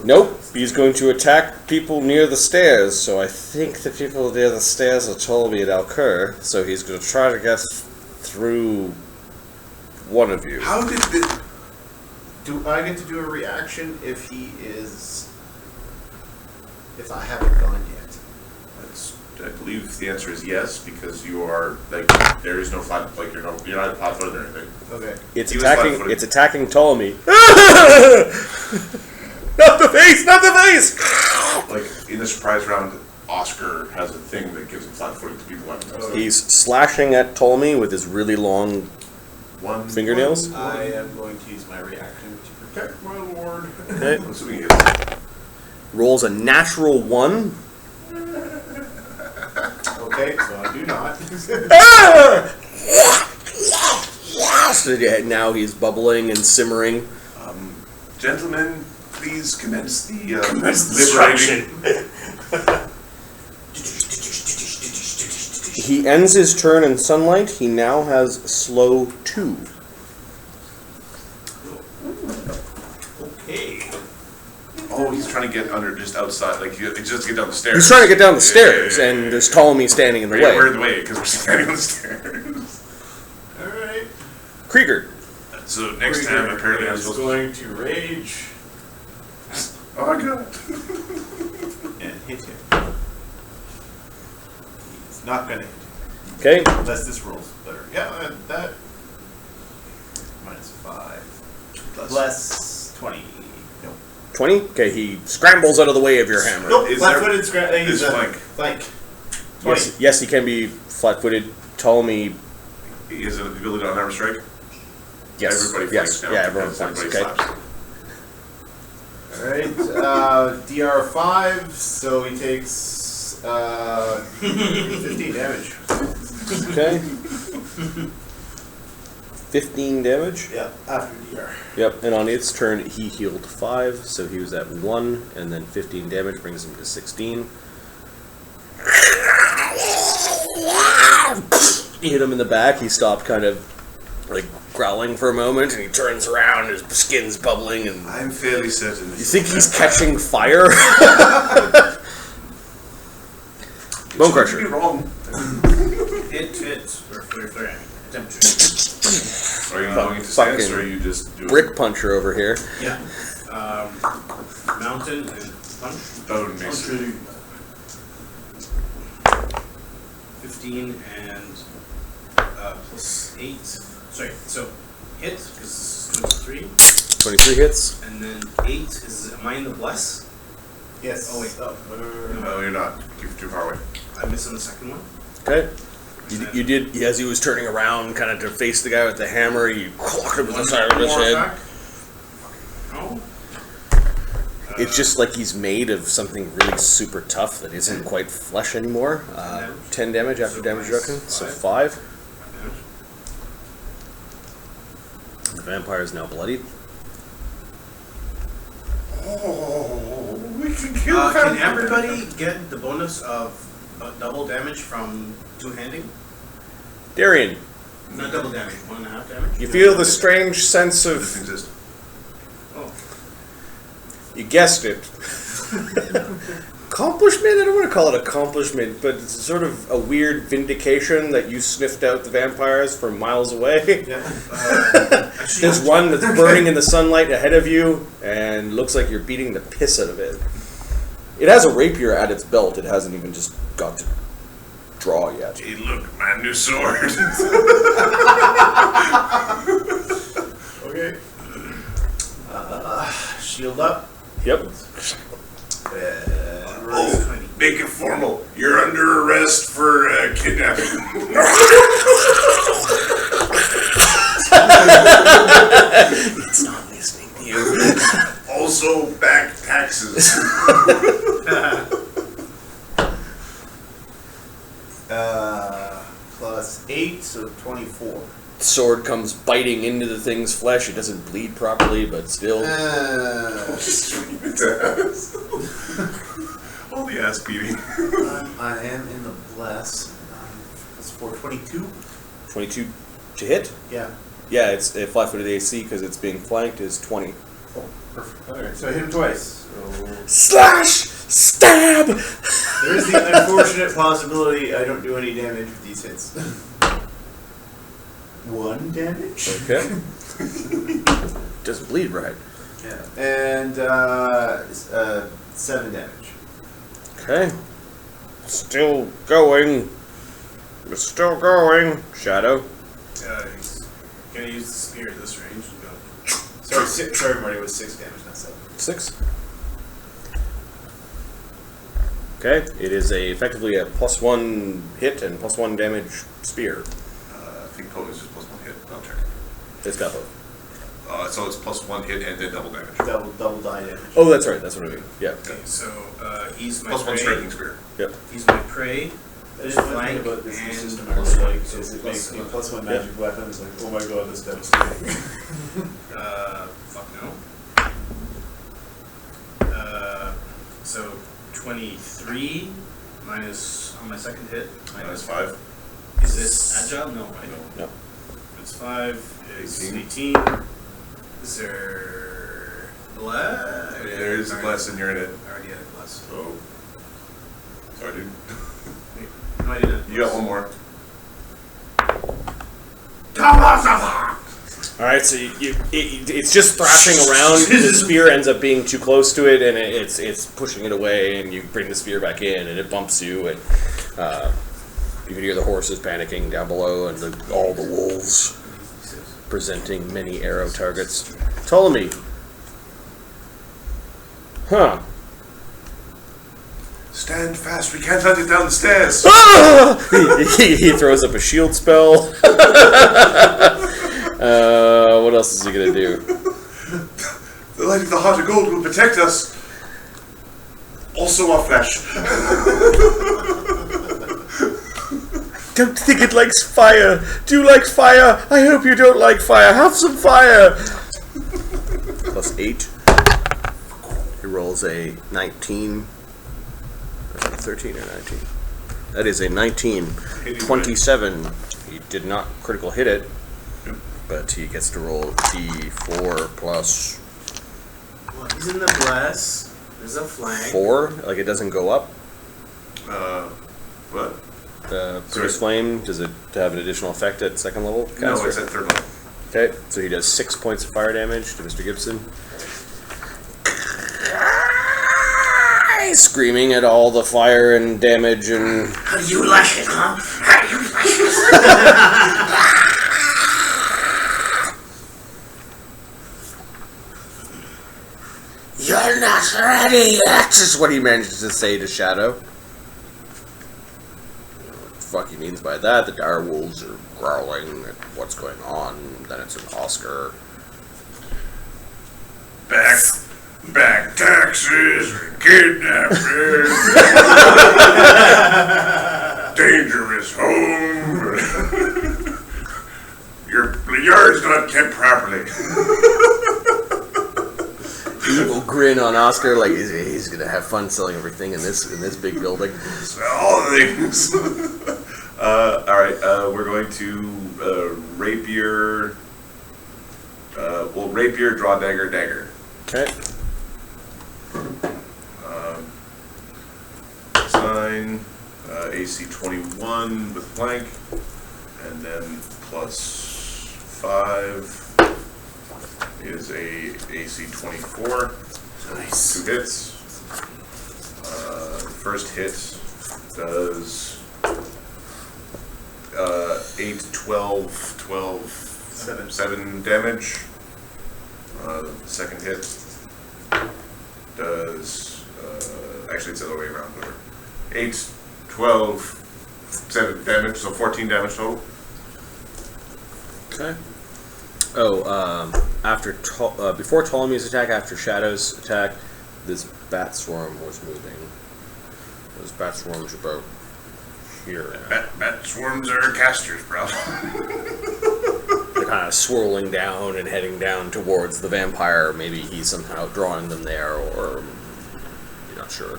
Speaker 1: Nope, he's going to attack people near the stairs. So I think the people near the stairs are Ptolemy and Alker. So he's going to try to get through one of you.
Speaker 2: How did this?
Speaker 5: Do I get to do a reaction if he is... if I haven't gone yet?
Speaker 2: I believe the answer is yes, because you are like there is no flat like you're not flat-footed or anything.
Speaker 5: Okay.
Speaker 1: It's
Speaker 2: He was
Speaker 1: attacking.
Speaker 2: flat-footed.
Speaker 1: It's attacking Ptolemy. Not the face! Not the face!
Speaker 2: Like in the surprise round, Oskar has a thing that gives him flat-footed to people on
Speaker 1: He's slashing at Ptolemy with his really long
Speaker 2: one
Speaker 1: fingernails.
Speaker 5: I am going to use my reaction to protect my lord.
Speaker 1: Okay.
Speaker 2: I'm assuming he is.
Speaker 1: Rolls a natural 1.
Speaker 5: Okay, so I do not.
Speaker 1: So now he's bubbling and simmering.
Speaker 2: Gentlemen, please commence the
Speaker 4: destruction.
Speaker 2: liberating.
Speaker 1: He ends his turn in sunlight. He now has slow 2.
Speaker 5: Okay.
Speaker 2: Oh, he's trying to get under just outside, like he just get down the stairs.
Speaker 1: He's trying to get down the
Speaker 2: Yeah,
Speaker 1: stairs,
Speaker 2: yeah, yeah,
Speaker 1: and
Speaker 2: yeah.
Speaker 1: there's Ptolemy standing in the
Speaker 2: We're in
Speaker 1: way.
Speaker 2: the way because we're standing on the stairs.
Speaker 5: Alright.
Speaker 1: Krieger.
Speaker 2: So next time, apparently, I'm
Speaker 5: is
Speaker 2: supposed to.
Speaker 5: going to rage
Speaker 2: Oh my god.
Speaker 5: and hit him. He's not gonna hit him.
Speaker 1: Okay.
Speaker 5: Unless this rolls better. Yeah, that. -5. Plus 20. Nope.
Speaker 1: 20? Okay, he scrambles out of the way of your hammer.
Speaker 5: Nope,
Speaker 2: Is
Speaker 5: flat-footed scratch.
Speaker 2: is flank.
Speaker 5: Flank. 20.
Speaker 1: Yes, he can be flat-footed. Ptolemy.
Speaker 2: He has the ability to unarmed strike.
Speaker 1: Yes.
Speaker 2: Everybody
Speaker 1: yes.
Speaker 2: flanks now.
Speaker 1: Yeah, everyone
Speaker 2: because
Speaker 1: flanks.
Speaker 2: everybody
Speaker 1: Okay.
Speaker 2: slaps.
Speaker 5: Alright, DR5, so he takes 15 damage.
Speaker 1: Okay. 15 damage.
Speaker 5: Yeah, after DR.
Speaker 1: Yep, and on its turn, he healed 5, so he was at 1, and then 15 damage brings him to 16. You hit him in the back, he stopped kind of like growling for a moment, and he turns around, his skin's bubbling, and
Speaker 2: I'm fairly certain.
Speaker 1: you think he's catching fire? Bone
Speaker 2: Could be
Speaker 1: Crusher.
Speaker 2: wrong.
Speaker 5: Hit for 3.
Speaker 4: temperature.
Speaker 2: Are you going into stance, or are you just doing
Speaker 1: Brick puncher over here.
Speaker 4: Yeah. Mountain and punch.
Speaker 2: Bone masonry?
Speaker 4: 15 and plus 8. Sorry, so hit is 23.
Speaker 1: 23 hits.
Speaker 4: And then 8 is, am I in the bless?
Speaker 5: Yes.
Speaker 4: Oh, wait.
Speaker 2: No, you're not. You're too far away.
Speaker 4: I missed on the second one.
Speaker 1: Okay. You did, as he was turning around kind of to face the guy with the hammer, you clocked him with the side of his head.
Speaker 4: Attack. Oh.
Speaker 1: It's just like he's made of something really super tough that isn't quite flesh anymore. 10 damage after
Speaker 4: So
Speaker 1: damage
Speaker 4: minus
Speaker 1: reduction, so
Speaker 4: 5.
Speaker 1: 5. The vampire is now bloodied.
Speaker 7: Oh, we can kill
Speaker 4: Can
Speaker 7: vampires.
Speaker 4: everybody get the bonus of double damage from two-handing?
Speaker 1: Darian,
Speaker 4: Not double damage, 1.5 damage?
Speaker 1: you feel the strange sense
Speaker 2: Doesn't
Speaker 1: of,
Speaker 2: exist.
Speaker 4: Oh.
Speaker 1: you guessed it. Accomplishment? I don't want to call it accomplishment, but it's sort of a weird vindication that you sniffed out the vampires from miles away.
Speaker 4: Yeah.
Speaker 1: There's one that's burning in the sunlight ahead of you, and looks like you're beating the piss out of it. It has a rapier at its belt. It hasn't even just got to draw yet.
Speaker 2: Hey, look, my new sword.
Speaker 5: Okay. Shield up.
Speaker 1: Yep.
Speaker 2: Oh, make it formal. You're under arrest for kidnapping.
Speaker 1: It's not listening to you.
Speaker 2: Also, back taxes.
Speaker 5: Plus 8, so 24.
Speaker 1: Sword comes biting into the thing's flesh. It doesn't bleed properly, but still.
Speaker 2: All the ass beating.
Speaker 5: I am in the bless. That's for 22.
Speaker 1: 22 to hit?
Speaker 5: Yeah.
Speaker 1: Yeah, it's a 5-footed AC because it's being flanked is 20.
Speaker 5: Oh, perfect. Alright, so I hit him twice. So
Speaker 1: Slash! Stab!
Speaker 5: there is the unfortunate possibility I don't do any damage with these hits. 1 damage?
Speaker 1: Okay. Doesn't bleed right.
Speaker 5: Yeah. And 7 damage.
Speaker 1: Okay. Still going. It's still going. Shadow.
Speaker 4: He's gonna use the spear at this range and go.
Speaker 5: Sorry, Marty, it was 6 damage, not 7.
Speaker 1: 6. Okay. It is effectively a +1 hit and +1 damage spear.
Speaker 2: I think total is just +1 hit. I'll check.
Speaker 1: It's got both.
Speaker 2: So it's +1 hit and then double damage.
Speaker 5: Double die damage.
Speaker 1: Oh, that's right. That's what I mean. Yeah.
Speaker 4: Okay, so he's my
Speaker 2: +1
Speaker 4: prey.
Speaker 2: striking spear.
Speaker 1: Yep.
Speaker 4: He's my prey.
Speaker 5: I just want to
Speaker 4: Flank
Speaker 5: think about this
Speaker 4: and
Speaker 5: system.
Speaker 4: plus
Speaker 5: Like,
Speaker 4: one,
Speaker 5: is
Speaker 4: so
Speaker 5: it
Speaker 4: plus
Speaker 5: makes me
Speaker 4: one.
Speaker 5: +1 magic weapon? It's like, oh my god, that's devastating.
Speaker 4: Fuck no. So 23 minus on my second hit.
Speaker 2: Minus 5.
Speaker 4: Is this agile? No, right?
Speaker 1: No.
Speaker 4: It's 5. It's 18. Is there bless?
Speaker 2: There is a bless and you're in it.
Speaker 4: I already had a bless.
Speaker 2: Oh. Sorry, dude.
Speaker 4: No, I didn't.
Speaker 2: You got one more.
Speaker 1: All right, so it's just thrashing around. The spear ends up being too close to it, and it's pushing it away. And you bring the spear back in, and it bumps you, and you can hear the horses panicking down below, and all the wolves presenting many arrow targets. Ptolemy, huh?
Speaker 2: Stand fast, we can't let it down the stairs.
Speaker 1: Ah! he throws up a shield spell. What else is he gonna do?
Speaker 2: The light of the heart of gold will protect us. Also our flesh.
Speaker 1: Don't think it likes fire. Do you like fire? I hope you don't like fire. Have some fire. +8. He rolls a 19. Was it a 13 or 19? That is a 19. 27. He did not critical hit it, but he gets to roll D4 plus
Speaker 4: Well, he's in the bless. There's a flank.
Speaker 1: 4. Like it doesn't go up.
Speaker 2: What?
Speaker 1: produce flame. Does it have an additional effect at second level?
Speaker 2: No,
Speaker 1: caster?
Speaker 2: it's at third level.
Speaker 1: Okay, so he does 6 points of fire damage to Mr. Gibson. He's screaming at all the fire and damage and...
Speaker 3: How do you like it, huh? How do you like it?
Speaker 1: You're not ready yet, is what he manages to say to Shadow. What the fuck he means by that? The dire wolves are growling at what's going on. Then it's an Oskar.
Speaker 2: Back taxes, kidnappers, dangerous home. Your yard's not kept properly.
Speaker 1: Evil grin on Oskar, like he's gonna have fun selling everything in this big building.
Speaker 2: All things. All right, we're going to rapier. Well, rapier, draw dagger, dagger.
Speaker 1: Okay.
Speaker 2: Design AC 21 with flank, and then plus 5 is a AC 24.
Speaker 1: Nice.
Speaker 2: 2 hits. First hit does 8, 12, 12, 7 damage. Second hit does, actually it's the other way around, whatever. 8, 12, 7 damage, so 14 damage total.
Speaker 1: Okay. Oh, before Ptolemy's attack, after Shadow's attack, this bat swarm was moving. Those bat swarms are about here.
Speaker 2: Bat swarms are casters, bro.
Speaker 1: They're kind of swirling down and heading down towards the vampire. Maybe he's somehow drawing them there, or you're not sure.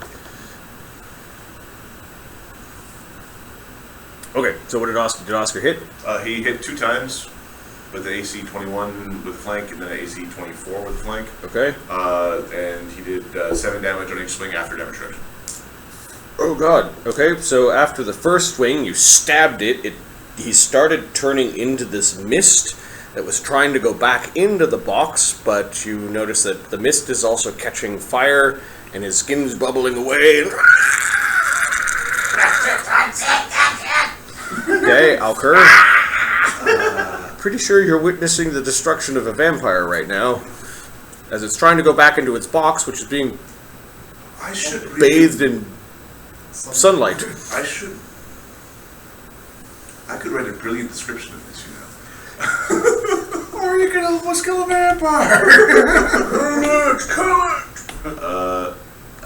Speaker 1: Okay, so what did Oskar hit?
Speaker 2: He hit 2 times with the AC 21 with flank, and then an AC 24 with flank.
Speaker 1: Okay.
Speaker 2: And he did 7 damage on each swing after demonstration.
Speaker 1: Oh god. Okay, so after the first swing, you stabbed it. He started turning into this mist that was trying to go back into the box, but you notice that the mist is also catching fire, and his skin's bubbling away. Okay, Alker. Pretty sure you're witnessing the destruction of a vampire right now, as it's trying to go back into its box, which is being
Speaker 2: I should
Speaker 1: bathed in sunlight.
Speaker 2: I could write a brilliant description of this, you know. Or you could almost kill a vampire.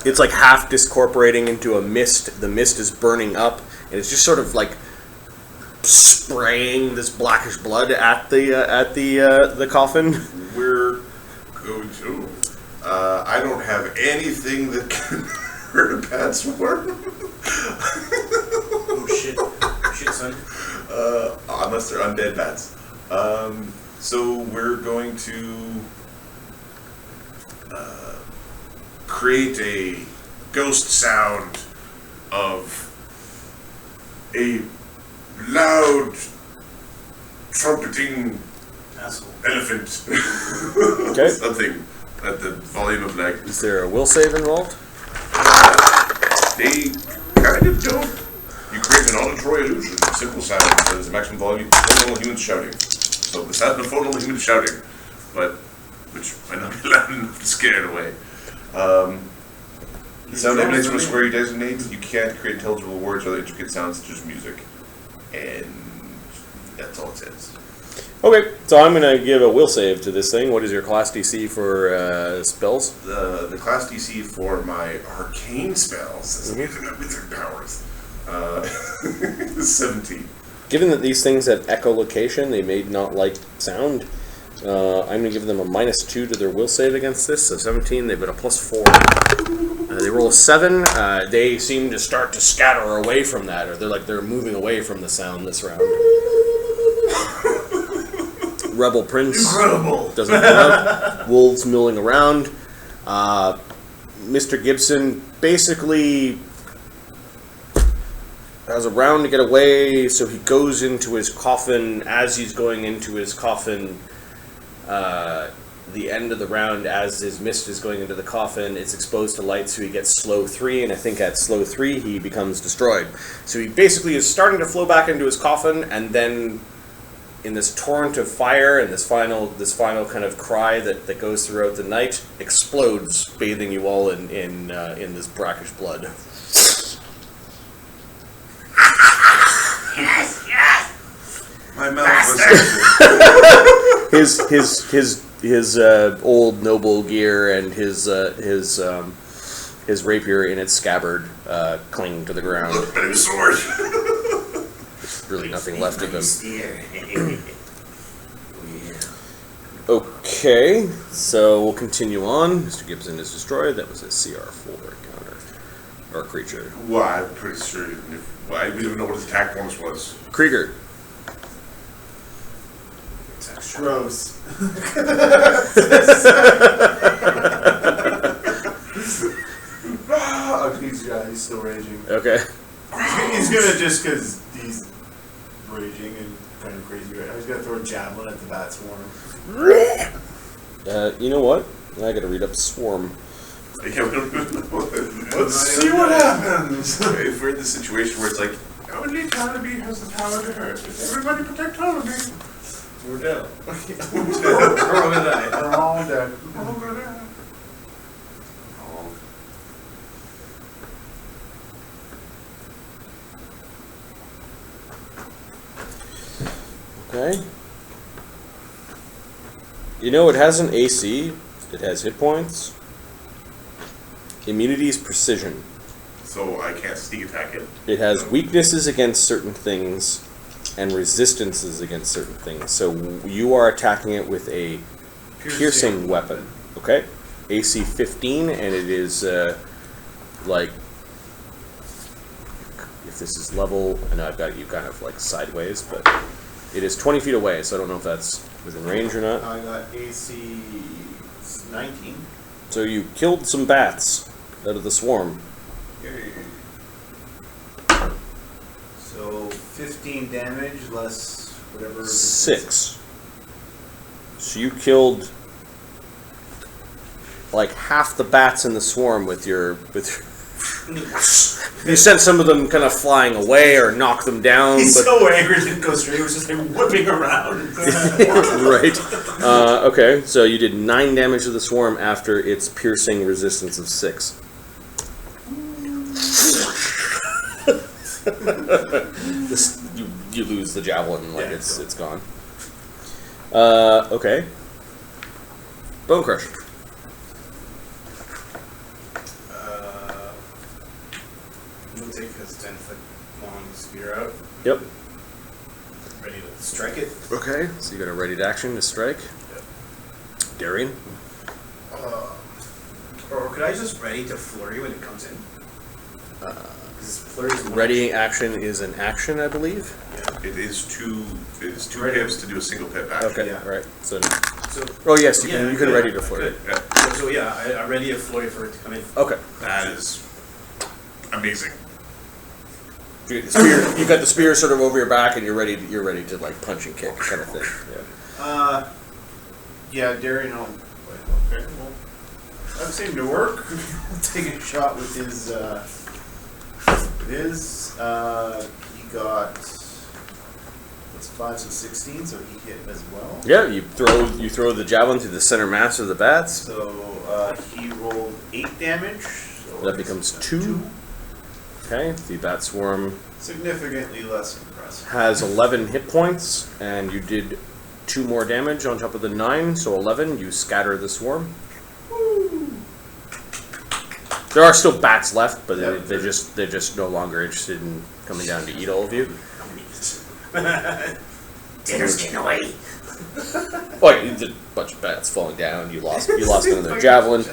Speaker 1: It's like half discorporating into a mist. The mist is burning up, and it's just sort of like spraying this blackish blood at the coffin.
Speaker 2: We're going to. I don't have anything that can hurt a bat swarm.
Speaker 4: Oh shit, son.
Speaker 2: Unless they're undead bats. So we're going to create a ghost sound of a loud trumpeting elephant.
Speaker 1: Okay.
Speaker 2: Something at the volume of like.
Speaker 1: Is there a will save involved?
Speaker 2: They kind of don't. You create an auditory illusion, simple sound that is the maximum volume of normal humans shouting. So the sound of normal humans shouting, but which might not be loud enough to scare it away. The sound emanates from a square you designate. You can't create intelligible words or other intricate sounds such as music. And that's all it says.
Speaker 1: Okay, so I'm going to give a will save to this thing. What is your class DC for spells?
Speaker 2: The class DC for my arcane spells is wizard powers. 17.
Speaker 1: Given that these things have echolocation, they may not like sound. I'm going to give them a -2 to their will save against this. So 17, they've got a +4. They roll a 7. They seem to start to scatter away from that, or they're moving away from the sound this round. Rebel Prince
Speaker 3: Incredible.
Speaker 1: doesn't come out. Wolves milling around. Mr. Gibson basically has a round to get away, so he goes into his coffin. As he's going into his coffin, the end of the round, as his mist is going into the coffin, it's exposed to light, so he gets slow 3, and I think at slow 3 he becomes destroyed. So he basically is starting to flow back into his coffin, and then in this torrent of fire and this final kind of cry that goes throughout the night, explodes, bathing you all in this brackish blood.
Speaker 3: Yes, yes!
Speaker 7: My mouth was
Speaker 1: His old noble gear and his rapier in its scabbard cling to the ground.
Speaker 2: Look, better sword.
Speaker 1: There's really nothing left of him.
Speaker 3: Steer.
Speaker 1: Okay, so we'll continue on. Mr. Gibson is destroyed. That was a CR4 encounter. Or creature.
Speaker 2: Well, I'm pretty sure. We don't even know what his attack bonus was.
Speaker 1: Kreiger.
Speaker 5: Gross. He's still raging.
Speaker 1: Okay.
Speaker 5: He's gonna, just because he's raging and kind of crazy right now, he's gonna throw a javelin at the bat swarm.
Speaker 1: You know what? I gotta read up Swarm.
Speaker 2: Yeah, we don't even know.
Speaker 5: Let's see what happens.
Speaker 2: If we're in this situation where it's like, only Tollaby has the power to hurt. Everybody protect Tollaby.
Speaker 5: We're dead.
Speaker 4: We're all gonna die.
Speaker 5: We're all dead.
Speaker 1: Okay. You know, it has an AC. It has hit points. Immunity is precision.
Speaker 2: So I can't sneak attack it.
Speaker 1: It has weaknesses against certain things and resistances against certain things. So you are attacking it with a piercing weapon. Okay? AC 15, and it is like, if this is level, I know I've got you kind of like sideways, but it is 20 feet away, so I don't know if that's within range or not.
Speaker 5: I got AC 19.
Speaker 1: So you killed some bats out of the swarm.
Speaker 5: So 15 damage less whatever.
Speaker 1: 6. So you killed like half the bats in the swarm with your you sent some of them kind of flying away or knock them down.
Speaker 5: He's
Speaker 1: but
Speaker 5: so angry it didn't go straight. He was just like whipping around.
Speaker 1: right. Okay, so you did 9 damage to the swarm after its piercing resistance of 6. You lose the javelin, like it's gone. Okay. Bone Crush.
Speaker 4: We'll take his 10-foot long spear out.
Speaker 1: Yep.
Speaker 4: Ready to strike it.
Speaker 1: Okay, so you got a ready to action to strike.
Speaker 4: Yep.
Speaker 1: Darian.
Speaker 4: Or could I just ready to flurry when it comes in? Because flurry is
Speaker 1: Ready action is an action, I believe.
Speaker 2: It is two pips to do a single pip action.
Speaker 1: Okay,
Speaker 4: Yeah.
Speaker 1: right. So,
Speaker 4: So
Speaker 1: yes, you can ready to
Speaker 4: I
Speaker 1: flurry.
Speaker 4: could.
Speaker 2: Yeah,
Speaker 4: So yeah, I ready a flurry for it to come in.
Speaker 1: Okay.
Speaker 2: that is amazing.
Speaker 1: You got the spear sort of over your back, and you're ready to like punch and kick kind of thing. Yeah.
Speaker 5: Yeah, Darian. Okay, well, that seemed to work. Take a shot with his. He got. That's 5, so 16. So he hit as well.
Speaker 1: Yeah, you throw the javelin through the center mass of the bats.
Speaker 5: So he rolled 8 damage. So
Speaker 1: That becomes 2. Okay, the bat swarm
Speaker 5: Significantly less impressive.
Speaker 1: has 11 hit points, and you did 2 more damage on top of the 9, so 11. You scatter the swarm. There are still bats left, but they're just no longer interested in coming down to eat all of you.
Speaker 3: Dinner's getting away.
Speaker 1: Oh, you did a bunch of bats falling down. You lost another javelin.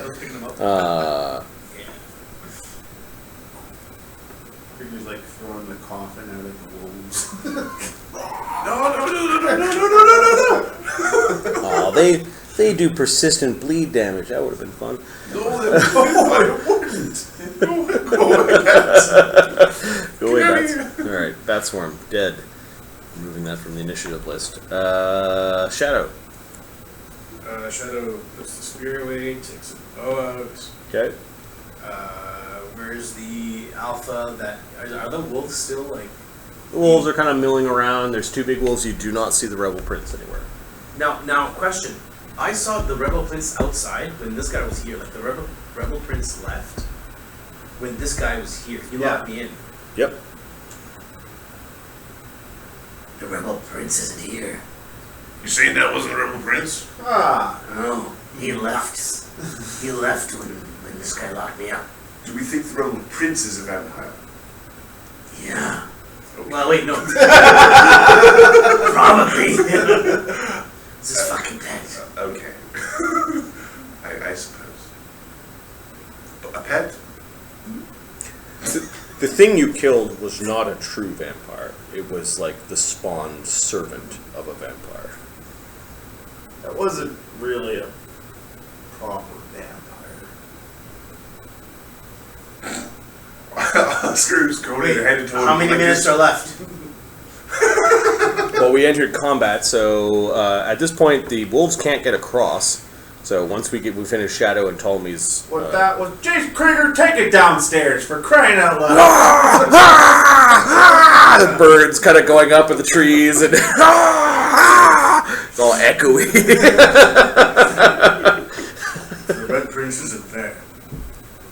Speaker 5: Figure's like throwing the coffin out of the wolves.
Speaker 1: Oh, they do persistent bleed damage. That would have been fun.
Speaker 2: No, I wouldn't. Go away, bats.
Speaker 1: Go away, bats. Alright, Bat Swarm, dead. Removing that from the initiative list. Shadow.
Speaker 4: Shadow puts the spear away, takes a bow out.
Speaker 1: Okay.
Speaker 6: Where's the alpha that... Are the wolves still, like...
Speaker 1: The wolves are kind of milling around. There's 2 big wolves. You do not see the Rebel Prince anywhere.
Speaker 6: Now, question. I saw the Rebel Prince outside when this guy was here. Like, the Rebel Prince left when this guy was here. He locked me in.
Speaker 1: Yep.
Speaker 3: The Rebel Prince isn't here.
Speaker 2: You saying that wasn't a Rebel Prince?
Speaker 3: No, he left. He left when this guy locked me up.
Speaker 5: Do we think the Rebel Prince is a vampire?
Speaker 3: Yeah,
Speaker 6: Well, wait, no.
Speaker 3: probably. It's his fucking pet.
Speaker 7: Okay. I suppose. A pet?
Speaker 1: The thing you killed was not a true vampire. It was like the spawned servant of a vampire.
Speaker 5: That wasn't really a proper vampire.
Speaker 7: Oscar's going ahead to
Speaker 6: How many minutes are left?
Speaker 1: Well, we entered combat, so at this point the wolves can't get across. So once we finish Shadow and Ptolemy's...
Speaker 5: What that was? Jason Krieger, take it downstairs for crying out loud.
Speaker 1: the birds kind of going up in the trees and it's all echoey.
Speaker 4: The Red Prince isn't there.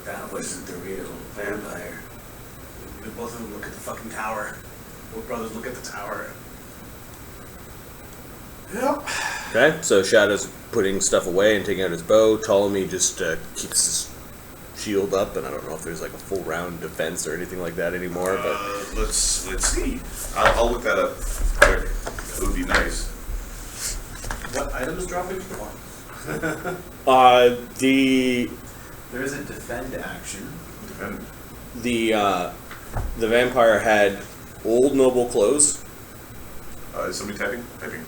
Speaker 3: That wasn't the real vampire.
Speaker 6: Both of them look at the fucking tower. Both brothers look at the tower.
Speaker 5: Yep.
Speaker 1: Okay, so Shadow's putting stuff away and taking out his bow. Ptolemy just keeps his shield up, and I don't know if there's like a full round defense or anything like that anymore. But
Speaker 2: Let's see. I'll look that up quick. It would be nice.
Speaker 6: What item is dropping?
Speaker 5: There is a defend action.
Speaker 2: Defend.
Speaker 1: the vampire had old noble clothes.
Speaker 2: Is somebody typing? Typing.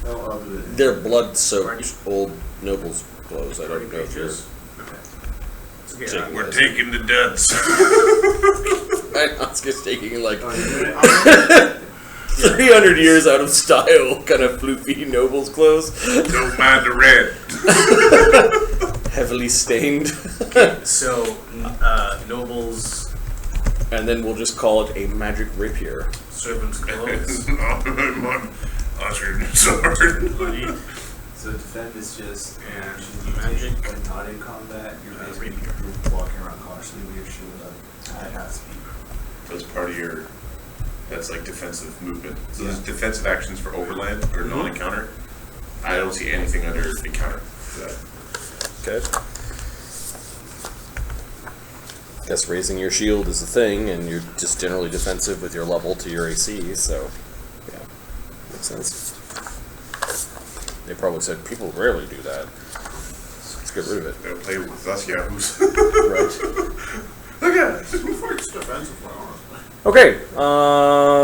Speaker 5: No other than
Speaker 1: They're blood-soaked old noble's clothes. I don't know if you're checking
Speaker 2: We're
Speaker 1: this.
Speaker 2: taking the duds.
Speaker 1: Oscar's taking like 300 years out of style, kind of floofy noble's clothes,
Speaker 2: Don't mind the red.
Speaker 1: heavily stained.
Speaker 6: So, nobles,
Speaker 1: And then we'll just call it a magic rapier.
Speaker 6: servants' clothes,
Speaker 2: Oscar sword.
Speaker 6: bloody.
Speaker 5: So defend is just action.
Speaker 6: Magic.
Speaker 5: When not in combat, you're basically walking around cautiously with your shield up at half speed.
Speaker 2: That's part of your. That's like defensive movement. So there's defensive actions for overland or non-encounter. I don't see anything under encounter for that.
Speaker 1: Okay. Guess raising your shield is a thing, and you're just generally defensive with your level to your AC, so yeah, makes sense. They probably said people rarely do that. Let's get rid of it.
Speaker 2: They'll play with us yahoos.
Speaker 1: Right.
Speaker 2: Look at it.
Speaker 1: Okay.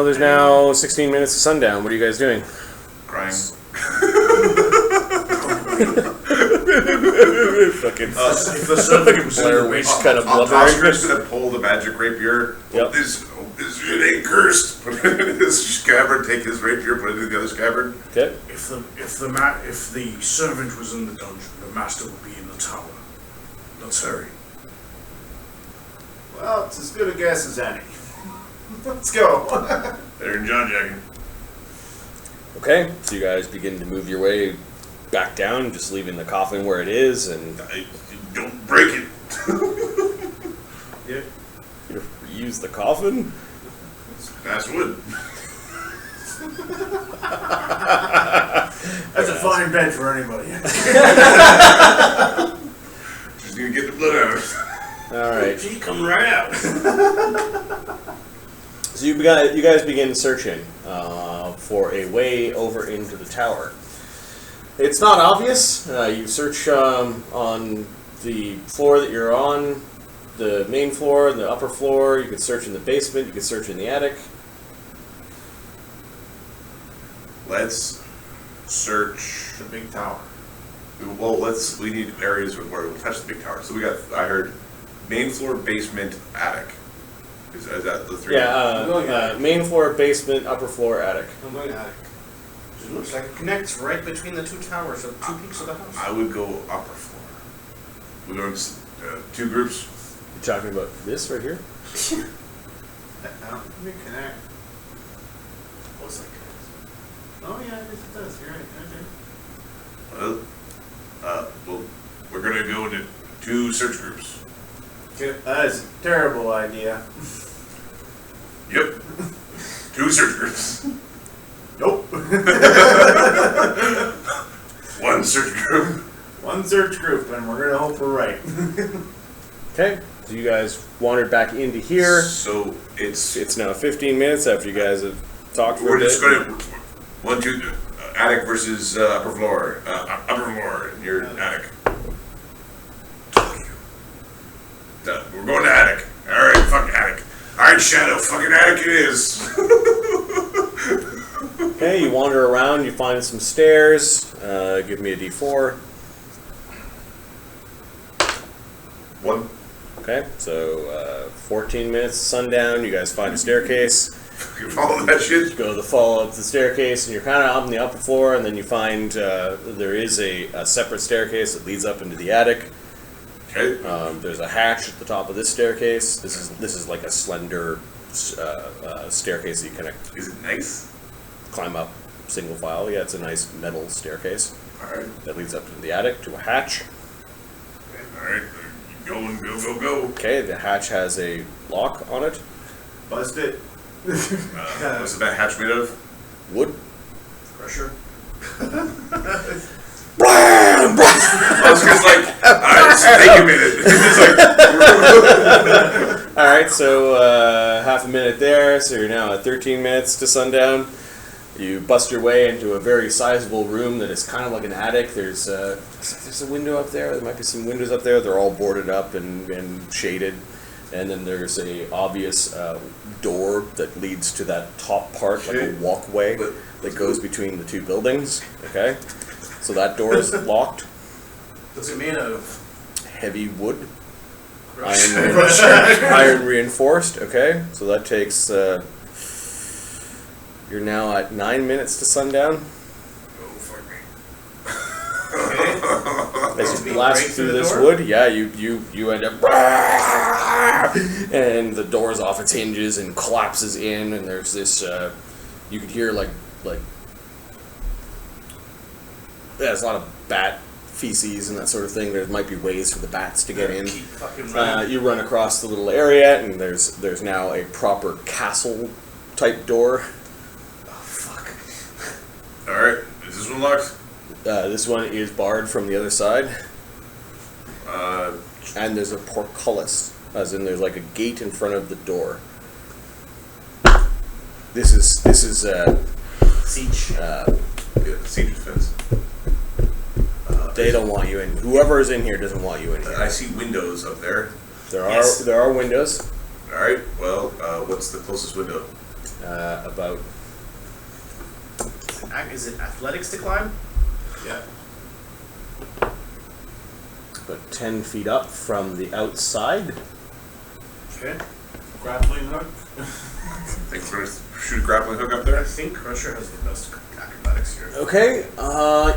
Speaker 1: There's now 16 minutes to sundown. What are you guys doing?
Speaker 2: Crying.
Speaker 1: Fucking
Speaker 4: If the servant was in
Speaker 1: Blair
Speaker 4: the
Speaker 1: Witch
Speaker 4: basement,
Speaker 1: kind of blubbering.
Speaker 2: Oscar's gonna pull the magic rapier.
Speaker 1: Yep.
Speaker 2: This shit ain't cursed. Put it in his scabbard. Take his rapier. Put it in the other scabbard.
Speaker 1: Okay.
Speaker 4: if the servant was in the dungeon, the master would be in the tower. Let's hurry.
Speaker 5: Well, it's as good a guess as any. Let's go.
Speaker 2: They're in John Jacking.
Speaker 1: Okay. So you guys begin to move your way back down, just leaving the coffin where it is, and
Speaker 2: Don't break it.
Speaker 1: you use the coffin.
Speaker 2: That's wood.
Speaker 5: That's a fine bed for anybody.
Speaker 2: Just need to get the blood out.
Speaker 1: All right.
Speaker 6: She come right out.
Speaker 1: So you guys begin searching for a way over into the tower. It's not obvious. You search on the floor that you're on, the main floor, and the upper floor. You can search in the basement. You can search in the attic.
Speaker 2: Let's search.
Speaker 5: The big tower.
Speaker 2: Well, we need areas where we'll touch the big tower. So I heard main floor, basement, attic. Is that the three?
Speaker 1: Yeah, main floor, basement, upper floor, attic.
Speaker 6: I'm going attic. It looks like it connects right between the two towers of two peaks of the house.
Speaker 2: I would go upper floor. We're going two groups.
Speaker 1: You talking about this right here?
Speaker 5: Let me connect.
Speaker 6: Looks like
Speaker 5: Oh yeah, it does. You're right. Okay.
Speaker 2: Well, we're gonna go into two search groups.
Speaker 5: That is a terrible idea.
Speaker 2: Yep. Two search groups.
Speaker 5: Nope.
Speaker 2: One search group.
Speaker 5: One search group, and we're gonna hope we're right.
Speaker 1: Okay, so you guys wandered back into here.
Speaker 2: So
Speaker 1: It's now 15 minutes after you guys have talked for a
Speaker 2: we're
Speaker 1: bit.
Speaker 2: just gonna attic versus upper floor. Upper floor in your attic. We're going to attic. All right, fuck attic. All right, Shadow, fucking attic it is.
Speaker 1: Okay, you wander around, you find some stairs. Give me a D4.
Speaker 2: One.
Speaker 1: Okay, so 14 minutes to sundown. You guys find a staircase.
Speaker 2: You follow that shit.
Speaker 1: You go to follow up the staircase, and you're kind of up on the upper floor, and then you find there is a separate staircase that leads up into the attic.
Speaker 2: Okay.
Speaker 1: There's a hatch at the top of this staircase. This is like a slender staircase that you kind of
Speaker 2: Is it nice?
Speaker 1: climb up single file. Yeah, it's a nice metal staircase
Speaker 2: All right.
Speaker 1: that leads up into the attic to a hatch.
Speaker 2: All right. Go and go, go, go.
Speaker 1: Okay, the hatch has a lock on it.
Speaker 5: Bust it.
Speaker 2: What's that hatch made of?
Speaker 1: Wood.
Speaker 6: Crusher.
Speaker 2: Oscar's like, just take a minute. It's like,
Speaker 1: All right, so half a minute there. So you're now at 13 minutes to sundown. You bust your way into a very sizable room that is kind of like an attic. There's a window up there. There might be some windows up there. They're all boarded up and shaded. And then there's a obvious door that leads to that top part, like a walkway that goes between the two buildings. Okay, so that door is locked.
Speaker 6: What's it made out of?
Speaker 1: Heavy wood,
Speaker 6: Crusher.
Speaker 1: iron reinforced. Okay, so that takes. You're now at 9 minutes to sundown.
Speaker 2: oh, fuck me.
Speaker 1: As you
Speaker 6: Being
Speaker 1: blast
Speaker 6: right
Speaker 1: through
Speaker 6: through the
Speaker 1: this
Speaker 6: door?
Speaker 1: wood, yeah, you end up, and the door's off its hinges and collapses in, and there's this. You could hear like there's a lot of bat feces and that sort of thing. There might be ways for the bats to get in.
Speaker 6: Keep fucking running.
Speaker 1: You run across the little area, and there's now a proper castle type door.
Speaker 2: All right. Is this one locked?
Speaker 1: This one is barred from the other side. And there's a portcullis, as in there's like a gate in front of the door. This is
Speaker 6: Siege.
Speaker 2: Yeah, siege defense.
Speaker 1: they don't want you in. Whoever is in here doesn't want you in here.
Speaker 2: I see windows up there.
Speaker 1: There are windows.
Speaker 2: All right. Well, what's the closest window?
Speaker 1: About
Speaker 6: Is it athletics to climb?
Speaker 5: Yeah.
Speaker 1: 10 feet up from the outside.
Speaker 5: Okay. Grappling hook.
Speaker 2: Think we're gonna shoot a grappling hook up
Speaker 6: I
Speaker 2: there?
Speaker 6: think Crusher has the best acrobatics here.
Speaker 1: Okay,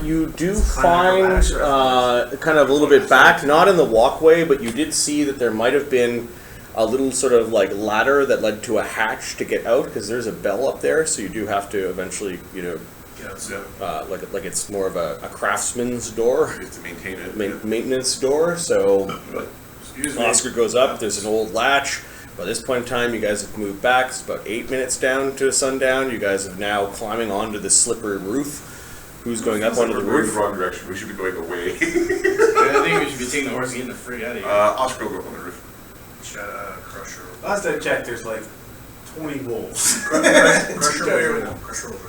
Speaker 1: you do find
Speaker 6: acrobatics or
Speaker 1: kind of a little bit back, not in the walkway, but you did see that there might have been a little sort of like ladder that led to a hatch to get out, because there's a bell up there, so you do have to eventually,
Speaker 6: Get outside.
Speaker 1: like it's more of a craftsman's door,
Speaker 2: You have to maintain it.
Speaker 1: maintenance door. So
Speaker 5: Excuse me.
Speaker 1: Oscar goes up. There's an old latch. By this point in time, you guys have moved back. It's about 8 minutes down to sundown. You guys are now climbing onto the slippery roof. Who's going up onto the
Speaker 2: We're going
Speaker 1: roof?
Speaker 2: the wrong direction. We should be going away.
Speaker 6: I think we should be taking the horse and getting the freak out of here.
Speaker 2: Oscar will go up on the roof.
Speaker 6: Crusher.
Speaker 5: Last I checked, there's like 20 wolves.
Speaker 6: Crusher will. Crusher will.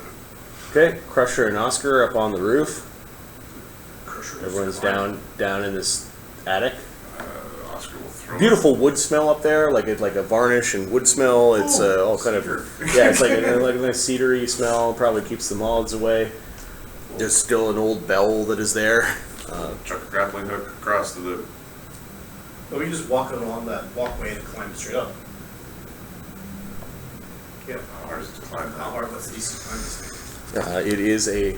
Speaker 1: Okay, Crusher and Oscar up on the roof.
Speaker 6: Crusher will.
Speaker 1: Everyone's down in this attic.
Speaker 2: Oscar will throw.
Speaker 1: Beautiful wood smell up there, like a varnish and wood smell. It's all kind of it's like a nice cedary smell. Probably keeps the moths away. There's still an old bell that is there.
Speaker 2: Chuck a grappling hook across to the.
Speaker 6: But we can just walk along that walkway and climb straight up. Yeah.
Speaker 2: How hard is it to climb
Speaker 6: How
Speaker 2: that?
Speaker 6: hard? What's the DC climb this thing?
Speaker 1: It is a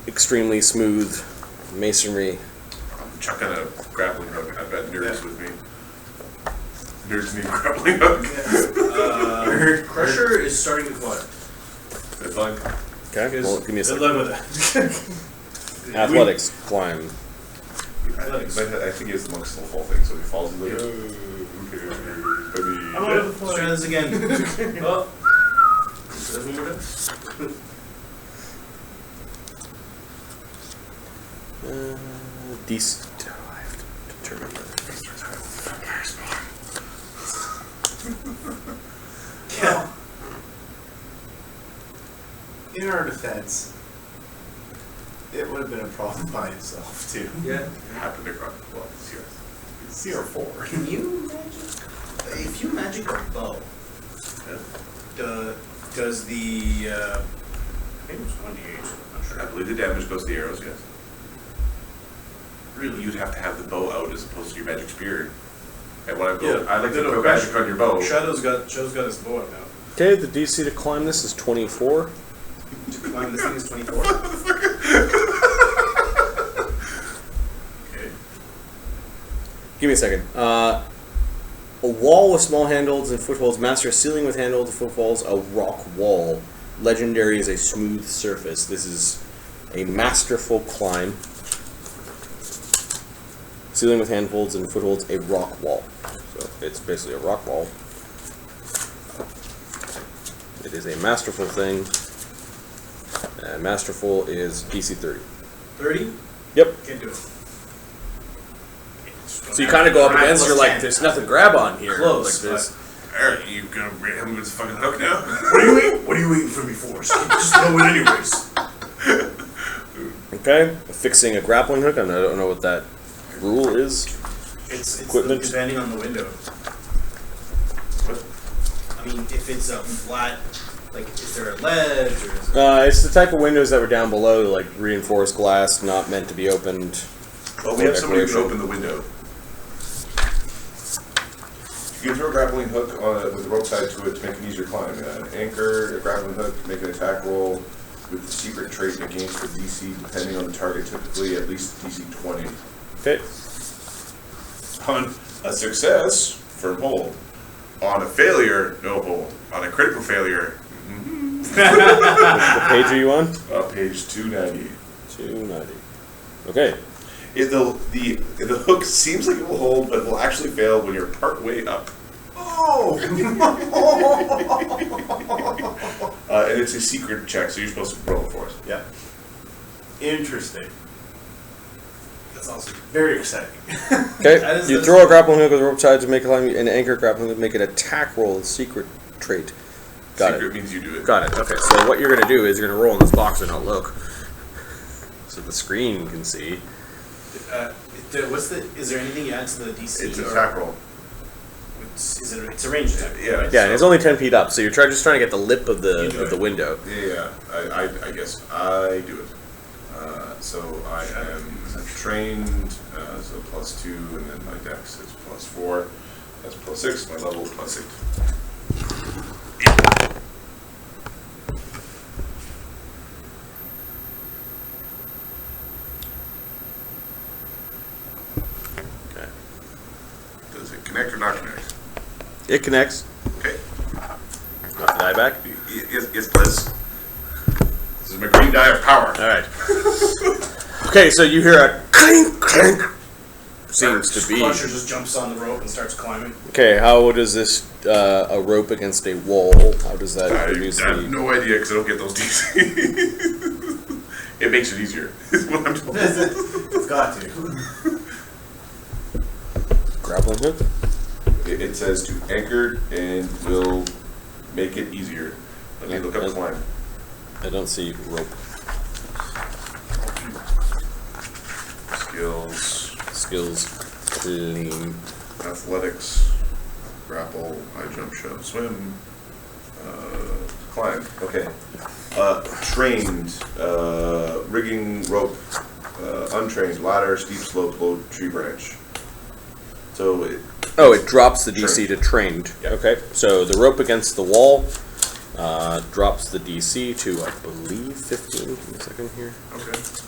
Speaker 1: extremely smooth masonry.
Speaker 2: I'm chucking a grappling hook. I bet Nerds with me. Nerds need a grappling hook.
Speaker 6: Crusher is starting to climb.
Speaker 2: That's fine.
Speaker 1: Okay, well, give me a
Speaker 4: Good
Speaker 1: second.
Speaker 4: luck with that.
Speaker 1: Athletics, climb.
Speaker 2: I think he has the monk's soul fall thing, so if he falls in the okay,
Speaker 4: I'm on the
Speaker 6: Let's try
Speaker 4: plane.
Speaker 6: this again. Oh. There's one more time.
Speaker 1: Decent. Oh, I have to determine that.
Speaker 5: Well, in our defense, it would have been a problem by itself too.
Speaker 6: Yeah.
Speaker 2: happened to grab. Well, it's here.
Speaker 5: It's CR4.
Speaker 6: Can you magic? If you magic a bow, does the I think it was 1d8. I'm not sure.
Speaker 2: I believe the damage goes to the arrows. Yes. Really, you'd have to have the bow out as opposed to your magic spear. And when I go,
Speaker 4: Yeah.
Speaker 2: I'd like to
Speaker 4: No,
Speaker 2: throw
Speaker 4: Crash-
Speaker 2: magic on your bow.
Speaker 4: Shadow's got his bow out now.
Speaker 1: Okay, the DC to climb this is 24.
Speaker 6: To climb this thing is 24.
Speaker 4: Okay.
Speaker 1: Give me a second. A wall with small handholds and footholds. Master a ceiling with handholds and footholds. A rock wall. Legendary is a smooth surface. This is a masterful climb. Ceiling with handholds and footholds. A rock wall. So it's basically a rock wall. It is a masterful thing. And masterful is DC 30.
Speaker 6: 30?
Speaker 1: Yep.
Speaker 6: Can't do it.
Speaker 1: So you kind of go up against. You're like, there's nothing to grab on here.
Speaker 6: Close,
Speaker 1: Like this.
Speaker 2: Alright, you gonna hit him with this fucking hook now?
Speaker 4: What are you waiting for me for? Just throw it anyways.
Speaker 1: Okay, fixing a grappling hook. I don't know what that rule is.
Speaker 6: It's
Speaker 1: Equipment.
Speaker 6: depending on the window.
Speaker 2: What?
Speaker 6: I mean, if it's a flat, like, is there a ledge or is it?
Speaker 1: It's the type of windows that were down below, like reinforced glass, not meant to be opened.
Speaker 2: Well, we have somebody who can open the window. You can throw a grappling hook on with a rope tied to it to make an easier climb. An anchor, a grappling hook, make an attack roll with the secret trait against the DC depending on the target, typically at least DC 20.
Speaker 1: Okay.
Speaker 2: On a success, firm hold. On a failure, no hold. On a critical failure,
Speaker 1: What page are you on?
Speaker 2: page 290.
Speaker 1: 290. Okay.
Speaker 2: The hook seems like it will hold, but it will actually fail when you're part way up.
Speaker 5: Oh!
Speaker 2: And it's a secret check, so you're supposed to roll it for us.
Speaker 5: Yeah. Interesting.
Speaker 6: That's awesome.
Speaker 5: Very exciting.
Speaker 1: Okay.
Speaker 6: That is
Speaker 1: You
Speaker 6: the-
Speaker 1: throw a grappling hook with a rope tied to make a climb, an anchor grappling hook, make an attack roll, secret trait. Got
Speaker 2: secret
Speaker 1: it.
Speaker 2: means you do it.
Speaker 1: Got it. Okay. So what you're gonna do is you're gonna roll in this box and not look, so the screen can see.
Speaker 6: Is there anything you add to the DC?
Speaker 2: It's an
Speaker 6: or-
Speaker 2: attack roll.
Speaker 6: It's a ranged attack.
Speaker 2: Yeah.
Speaker 1: Yeah, and it's only 10 feet up, so you're just trying to get the lip of
Speaker 6: You do
Speaker 1: the
Speaker 6: it.
Speaker 1: window.
Speaker 2: Yeah, I guess I do it. So I am trained, so +2, and then my dex is +4. That's +6. My level +8.
Speaker 1: Okay.
Speaker 2: Does it connect or not connect?
Speaker 1: It connects.
Speaker 2: Okay.
Speaker 1: Got the die back.
Speaker 2: Yes, please. This is my green die of power.
Speaker 1: All right. Okay, so you hear a clink, clink. Seems to be.
Speaker 6: Crusher just jumps on the rope and starts climbing.
Speaker 1: Okay, how does this a rope against a wall? How does that
Speaker 2: I
Speaker 1: produce
Speaker 2: have
Speaker 1: the?
Speaker 2: no idea because I don't get those DC. It makes it easier. Is what I'm told.
Speaker 5: It's got to.
Speaker 1: Grappling hook?
Speaker 2: It says to anchor and will make it easier. Let me look up climb.
Speaker 1: I don't see rope. Skills. Clean.
Speaker 2: Athletics, grapple, high jump, shove, swim, climb. Okay. Trained, rigging rope, untrained, ladder, steep slope, low tree branch. So
Speaker 1: Oh, it drops the DC to trained.
Speaker 2: Yeah.
Speaker 1: Okay, so the rope against the wall, Drops the DC to, I believe, 15. Give me a second here.
Speaker 4: Okay.